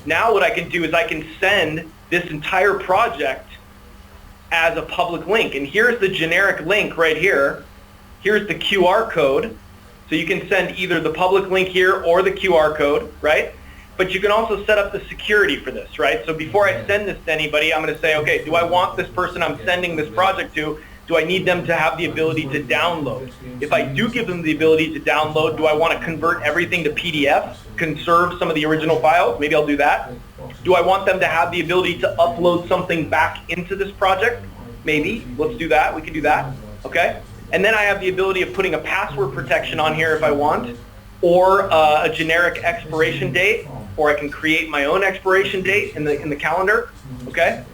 now what I can do is I can send this entire project as a public link. And here's the generic link right here. Here's the QR code. So you can send either the public link here or the QR code, right? But you can also set up the security for this, right? So before I send this to anybody, I'm going to say, okay, do I want this person I'm sending this project to, do I need them to have the ability to download? If I do give them the ability to download, do I want to convert everything to PDF, conserve some of the original files? Maybe I'll do that. Do I want them to have the ability to upload something back into this project? Maybe. Let's do that. We can do that. Okay? And then I have the ability of putting a password protection on here if I want, or a generic expiration date, or I can create my own expiration date in the calendar. Okay?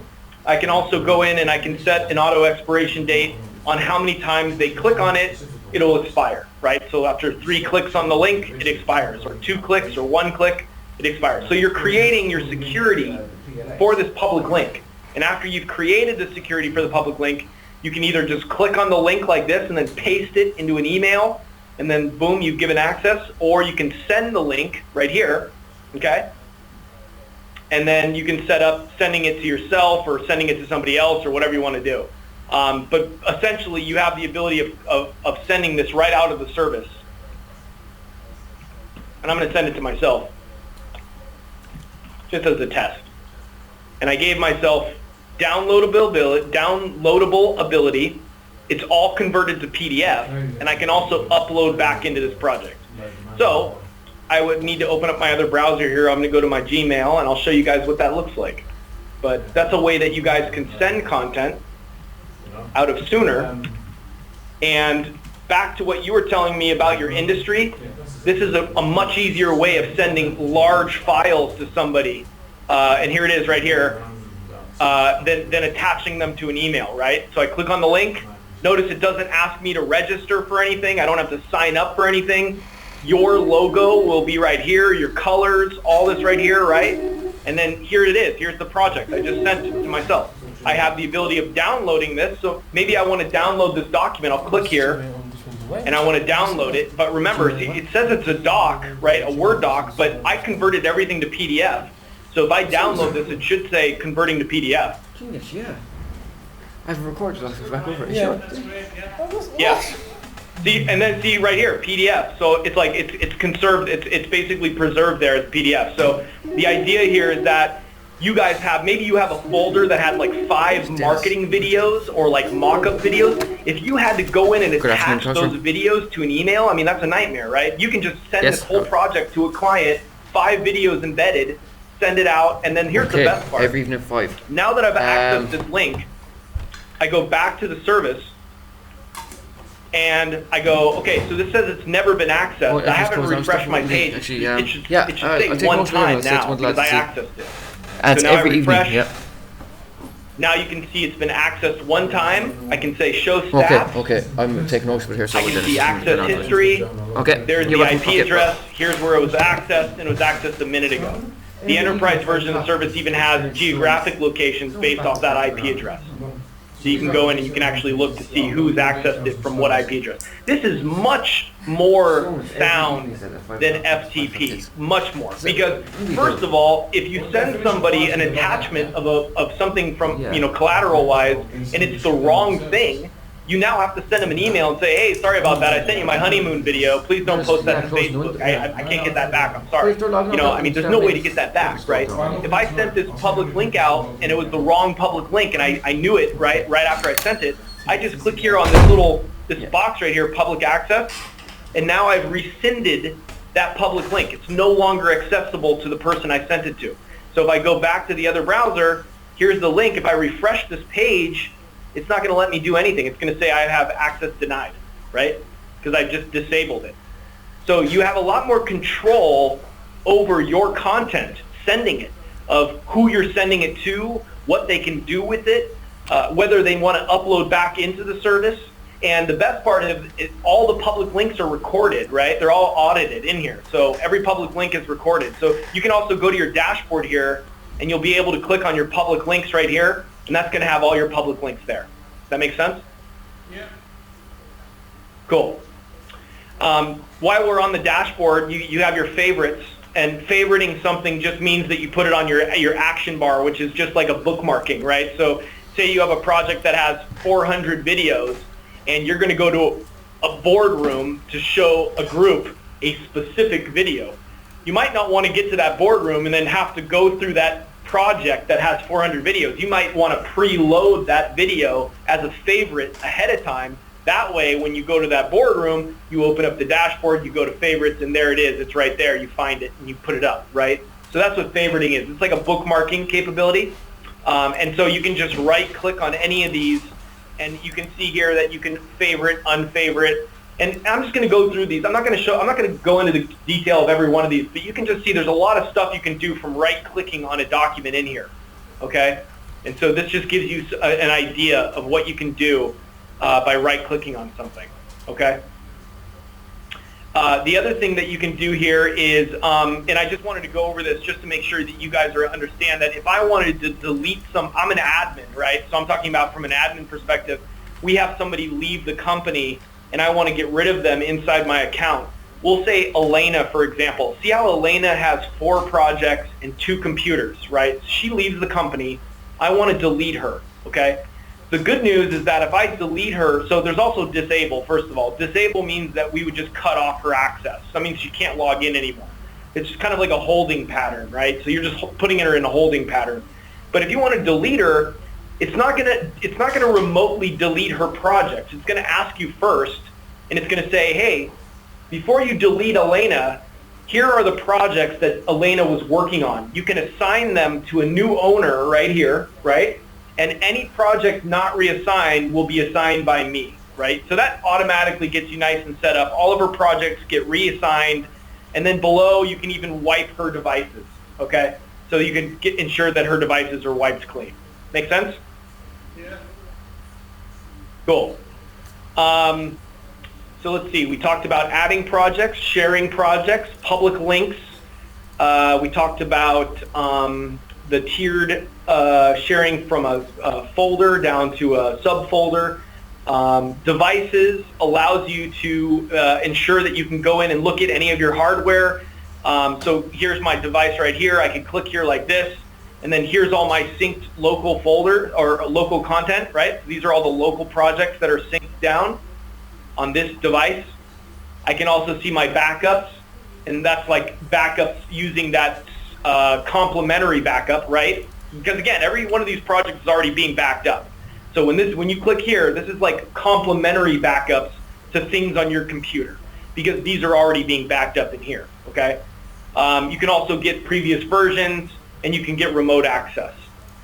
I can also go in and I can set an auto expiration date on how many times they click on it, it'll expire, right? So after 3 clicks on the link, it expires, or 2 clicks or 1 click, it expires. So you're creating your security for this public link. And after you've created the security for the public link, you can either just click on the link like this and then paste it into an email, and then boom, you've given access, or you can send the link right here, okay? And then you can set up sending it to yourself or sending it to somebody else or whatever you want to do. But essentially, you have the ability of sending this right out of the service. And I'm going to send it to myself, just as a test. And I gave myself downloadable ability. It's all converted to PDF, and I can also upload back into this project. So I would need to open up my other browser here. I'm going to go to my Gmail, and I'll show you guys what that looks like. But that's a way that you guys can send content out of Soonr. And back to what you were telling me about your industry, this is a much easier way of sending large files to somebody. And here it is right here, than attaching them to an email, right? So I click on the link. Notice it doesn't ask me to register for anything. I don't have to sign up for anything. Your logo will be right here, your colors, all this right here, right? And then here it is. Here's the project. I just sent it to myself. I have the ability of downloading this. So maybe I want to download this document. I'll click here, and I want to download it. But remember, it says it's a doc, right? A Word doc, but I converted everything to PDF. So if I download this, it should say converting to PDF. Genius, yeah. I've recorded that back over it. Yeah, Sure. that's great, yeah. Yeah. See, and then see right here, PDF. So it's like it's conserved. It's basically preserved there as PDF. So the idea here is that you guys have, maybe you have a folder that had like 5 marketing videos or like mock-up videos. If you had to go in and attach those videos to an email, I mean, that's a nightmare, right? You can just send this whole project to a client, 5 videos embedded, send it out, and then here's the best part. Every evening at 5. Now that I've accessed this link, I go back to the service, and I go, okay, so this says it's never been accessed. Well, I haven't refreshed my page. Actually, it should say one time now because I accessed it. And so it's now every I refresh. evening, yeah. Now you can see it's been accessed one time. I can say show stats. Okay, I'm taking notes of it here. So I can see access history. Okay. There's the IP address. Here's where it was accessed, and it was accessed a minute ago. The enterprise version of the service even has geographic locations based off that IP address. So you can go in and you can actually look to see who's accessed it from what IP address. This is much more sound than FTP, much more. Because first of all, if you send somebody an attachment of something from, collateral-wise, and it's the wrong thing, you now have to send them an email and say, hey, sorry about that. I sent you my honeymoon video. Please don't post that to Facebook. I can't get that back. I'm sorry. You know, I mean, there's no way to get that back, right? If I sent this public link out and it was the wrong public link and I knew it right after I sent it, I just click here on this box right here, public access, and now I've rescinded that public link. It's no longer accessible to the person I sent it to. So if I go back to the other browser, here's the link. If I refresh this page, it's not going to let me do anything. It's going to say I have access denied, right? Because I just disabled it. So you have a lot more control over your content, sending it, of who you're sending it to, what they can do with it, whether they want to upload back into the service. And the best part of it, all the public links are recorded, right? They're all audited in here. So every public link is recorded. So you can also go to your dashboard here, and you'll be able to click on your public links right here, and that's going to have all your public links there. Does that make sense? Yeah. Cool. While we're on the dashboard, you have your favorites, and favoriting something just means that you put it on your action bar, which is just like a bookmarking, right? So say you have a project that has 400 videos, and you're going to go to a boardroom to show a group a specific video. You might not want to get to that boardroom and then have to go through that project that has 400 videos. You might want to preload that video as a favorite ahead of time. That way, when you go to that boardroom, you open up the dashboard, you go to favorites, and there it is. It's right there. You find it, and you put it up, right? So that's what favoriting is. It's like a bookmarking capability. And so you can just right-click on any of these, and you can see here that you can favorite, unfavorite. And I'm just going to go through these. I'm not going to go into the detail of every one of these, but you can just see there's a lot of stuff you can do from right-clicking on a document in here, okay? And so this just gives you an idea of what you can do by right-clicking on something, okay? The other thing that you can do here is, and I just wanted to go over this just to make sure that you guys understand that if I wanted to delete I'm an admin, right? So I'm talking about from an admin perspective. We have somebody leave the company, and I want to get rid of them inside my account. We'll say Elena, for example. See how Elena has 4 projects and 2 computers, right? She leaves the company. I want to delete her, okay? The good news is that if I delete her, so there's also disable, first of all. Disable means that we would just cut off her access. That means she can't log in anymore. It's kind of like a holding pattern, right? So you're just putting her in a holding pattern. But if you want to delete her, it's not gonna remotely delete her projects. It's gonna ask you first, and it's gonna say, hey, before you delete Elena, here are the projects that Elena was working on. You can assign them to a new owner right here, right? And any project not reassigned will be assigned by me, right? So that automatically gets you nice and set up. All of her projects get reassigned, and then below you can even wipe her devices, okay? So you can ensure that her devices are wiped clean. Make sense? Yeah. Cool. So let's see, we talked about adding projects, sharing projects, public links. We talked about the tiered sharing from a folder down to a subfolder. Devices allows you to ensure that you can go in and look at any of your hardware. So here's my device right here. I can click here like this, and then here's all my synced local folder or local content, right? These are all the local projects that are synced down on this device. I can also see my backups, and that's like backups using that complementary backup, right? Because again, every one of these projects is already being backed up. So when you click here, this is like complementary backups to things on your computer, because these are already being backed up in here, okay? You can also get previous versions, and you can get remote access,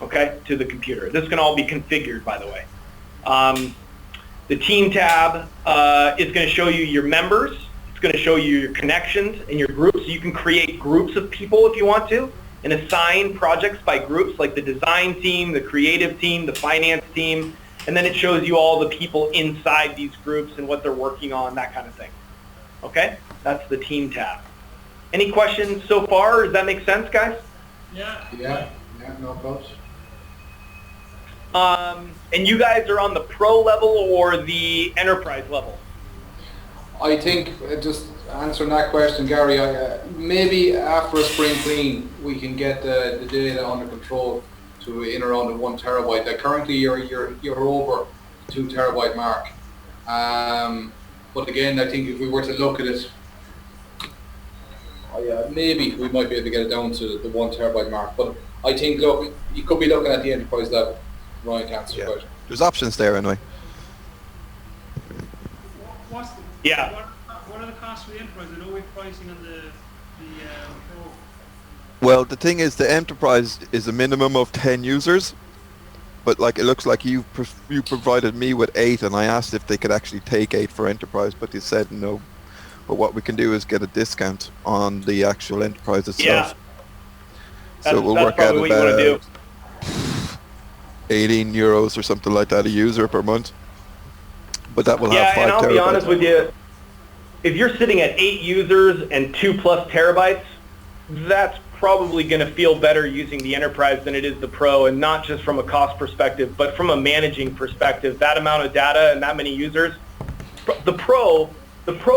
okay, to the computer. This can all be configured, by the way. The Team tab is going to show you your members. It's going to show you your connections and your groups. So you can create groups of people if you want to, and assign projects by groups, like the design team, the creative team, the finance team, and then it shows you all the people inside these groups and what they're working on, that kind of thing. Okay? That's the Team tab. Any questions so far? Does that make sense, guys? Yeah. Yeah, no problems. And you guys are on the pro level or the enterprise level? I think, just answering that question, Gary, maybe after a spring clean, we can get the data under control to in around the 1 terabyte. Currently, you're over 2 terabyte mark. But again, I think if we were to look at it, maybe we might be able to get it down to the 1 terabyte mark. But I think, look, you could be looking at the enterprise level. Ryan can answer your question. There's options there anyway. What's the, Yeah. what are the costs for the enterprise? I know we're pricing on the Pro. Well, the thing is, the enterprise is a minimum of 10 users, but like it looks like you provided me with 8, and I asked if they could actually take 8 for enterprise, but they said no. But what we can do is get a discount on the actual enterprise itself. Yeah. So we'll that's work out probably what you want to about do. €18 or something like that a user per month. But that will have 5 and I'll be terabytes. honest with you, if you're sitting at 8 users and 2+ terabytes, that's probably going to feel better using the enterprise than it is the Pro, and not just from a cost perspective, but from a managing perspective. That amount of data and that many users, the Pro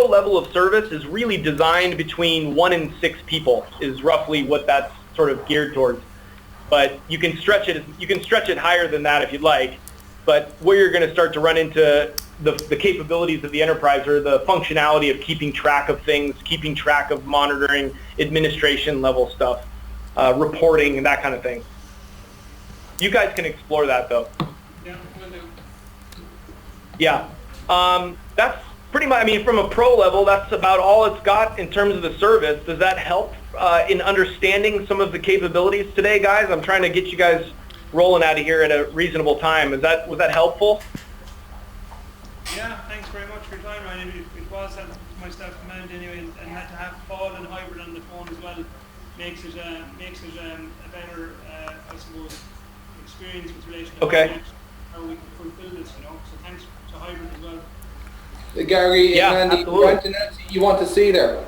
level of service is really designed between 1 and 6 people is roughly what that's sort of geared towards. But you can stretch it higher than that if you'd like. But where you're going to start to run into the capabilities of the enterprise or the functionality of keeping track of things, keeping track of monitoring, administration level stuff, reporting and that kind of thing. You guys can explore that though. Yeah, will do. Yeah, that's pretty much, I mean, from a Pro level, that's about all it's got in terms of the service. Does that help in understanding some of the capabilities today, guys? I'm trying to get you guys rolling out of here at a reasonable time. Was that helpful? Yeah, thanks very much for your time, Ryan. It was my staff command anyway, and had to have Paul and hybrid on the phone as well makes it a better, I suppose, experience with relation to how we can fulfill this, you know. So thanks to hybrid as well. Gary, Yeah, and Andy, absolutely. you want to see there.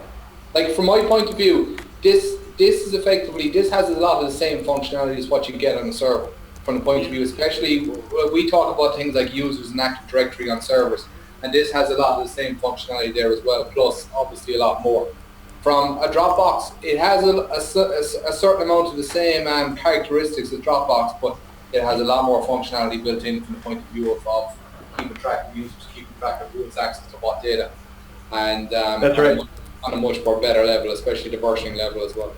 Like from my point of view, this is effectively, this has a lot of the same functionality as what you get on a server. From the point of view, especially we talk about things like users and Active Directory on servers, and this has a lot of the same functionality there as well, plus obviously a lot more. From a Dropbox, it has a certain amount of the same characteristics as Dropbox, but it has a lot more functionality built in from the point of view of keeping track of users, keeping track of who's access to what data, and That's right. on a much more better level, especially the versioning level as well.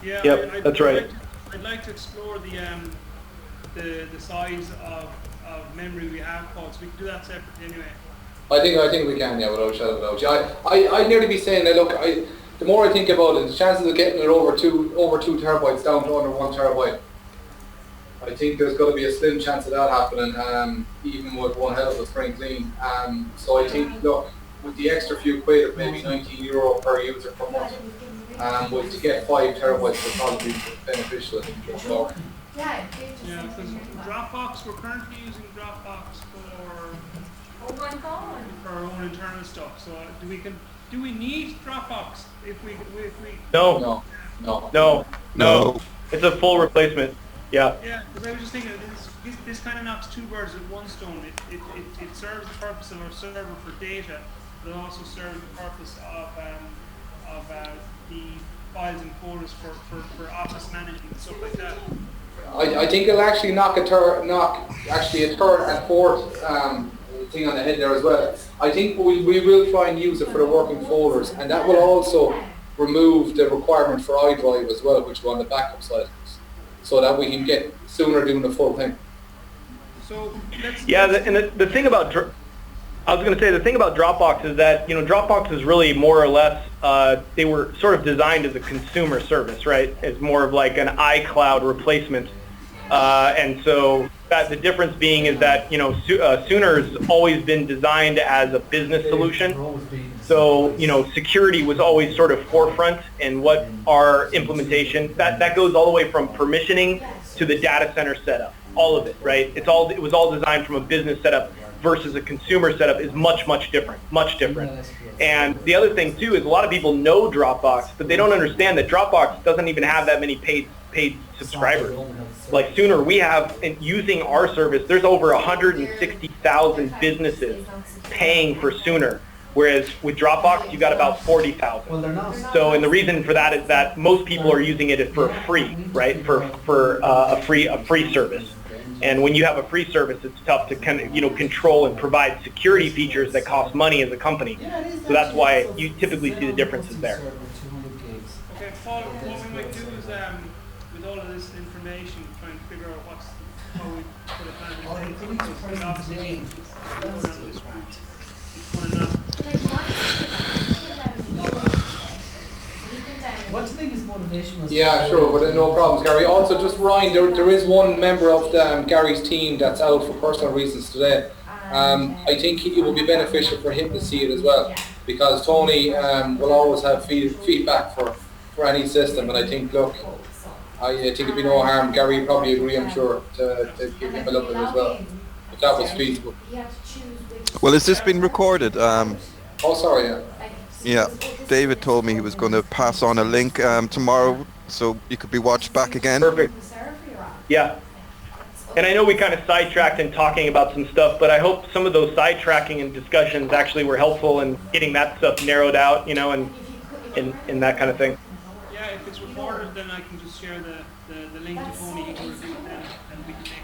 Yeah, Yep, that's right. I'd like to explore the size of memory we have, Paul, so we can do that separately anyway. I think we can, yeah, without a shadow of a doubt. I'd nearly be saying that, look, the more I think about it, the chances of getting it over 2 terabytes down to under 1 terabyte, I think there's got to be a slim chance of that happening, even with one hell of a spring clean. So I think, look, with the extra few quid of maybe €19 per user per month, with to get 5 terabytes would probably be beneficial, I think, for Yeah, because Dropbox, we're currently using Dropbox Oh my god. for our own internal stuff. So do we need Dropbox if we No. No. It's a full replacement. Yeah. Yeah, because I was just thinking this kind of knocks 2 birds with one stone. It serves the purpose of our server for data, but it also serves the purpose of the files and folders for office management and stuff like that. I think it'll actually knock a third and fourth thing on the head there as well. I think we will try and use it for the working folders, and that will also remove the requirement for iDrive as well, which will on the backup side, so that we can get Soonr doing the full thing. So The thing about I was going to say the thing about Dropbox is that Dropbox is really more or less they were sort of designed as a consumer service, right? It's more of like an iCloud replacement, and so the difference being is that Soonr's always been designed as a business solution. So security was always sort of forefront in what our implementation that goes all the way from permissioning to the data center setup, all of it, right? It was all designed from a business setup versus a consumer setup is much different. And the other thing too is a lot of people know Dropbox, but they don't understand that Dropbox doesn't even have that many paid subscribers. Like Soonr, we have, using our service, there's over 160,000 businesses paying for Soonr, whereas with Dropbox you got about 40,000. So, and the reason for that is that most people are using it for free, right? For a free service. And when you have a free service, it's tough to kind of, you know, control and provide security features that cost money as a company. So that's why you typically see the differences there. Okay, Paul, what we might do is, with all of this information, try and figure out how we put a plan in place. Because obviously, What do you think his motivation was? Yeah, sure, but no problems, Gary. Also, just Ryan, there is one member of Gary's team that's out for personal reasons today. I think it would be beneficial for him to see it as well, because Tony will always have feedback for any system, and I think, look, I think it'd be no harm. Gary would probably agree, I'm sure, to give him a look at it as well, if that was feasible. Well, has this been recorded? Oh, sorry, yeah. Yeah, David told me he was going to pass on a link tomorrow, so you could be watched back again. Perfect. Yeah. And I know we kind of sidetracked in talking about some stuff, but I hope some of those sidetracking and discussions actually were helpful in getting that stuff narrowed out, you know, and that kind of thing. Yeah, if it's recorded, then I can just share the link to Tony. He can review it then, and we can make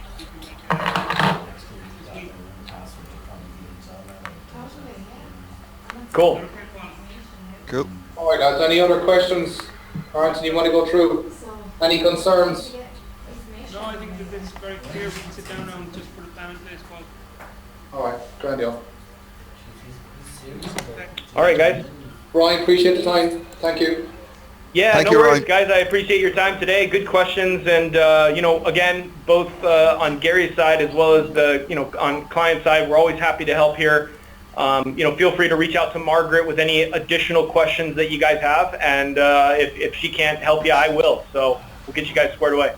Cool. Cool. All right, guys. Any other questions, or Anthony, you want to go through? Any concerns? No, I think that it's very clear. We can sit down now and just put a plan in place. Well, All right, grand deal. All right, guys. Ryan, appreciate the time. Thank you. Yeah, Thank no you, worries, Ryan. guys. I appreciate your time today. Good questions, and you know, again, both on Gary's side as well as the, you know, on client side, we're always happy to help here. You know, feel free to reach out to Margaret with any additional questions that you guys have, and if she can't help you, I will. So we'll get you guys squared away.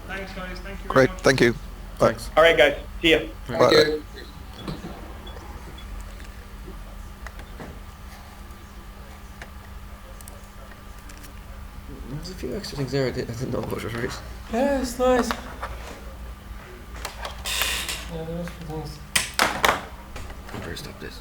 thanks, guys. Thank you. Great, Very much. thank you. Bye. Thanks. All right, guys. See ya. Thank Bye. you. There's a few extra things there I didn't know about, right? Yeah, it's nice. Yeah, there's some things. I better stop this.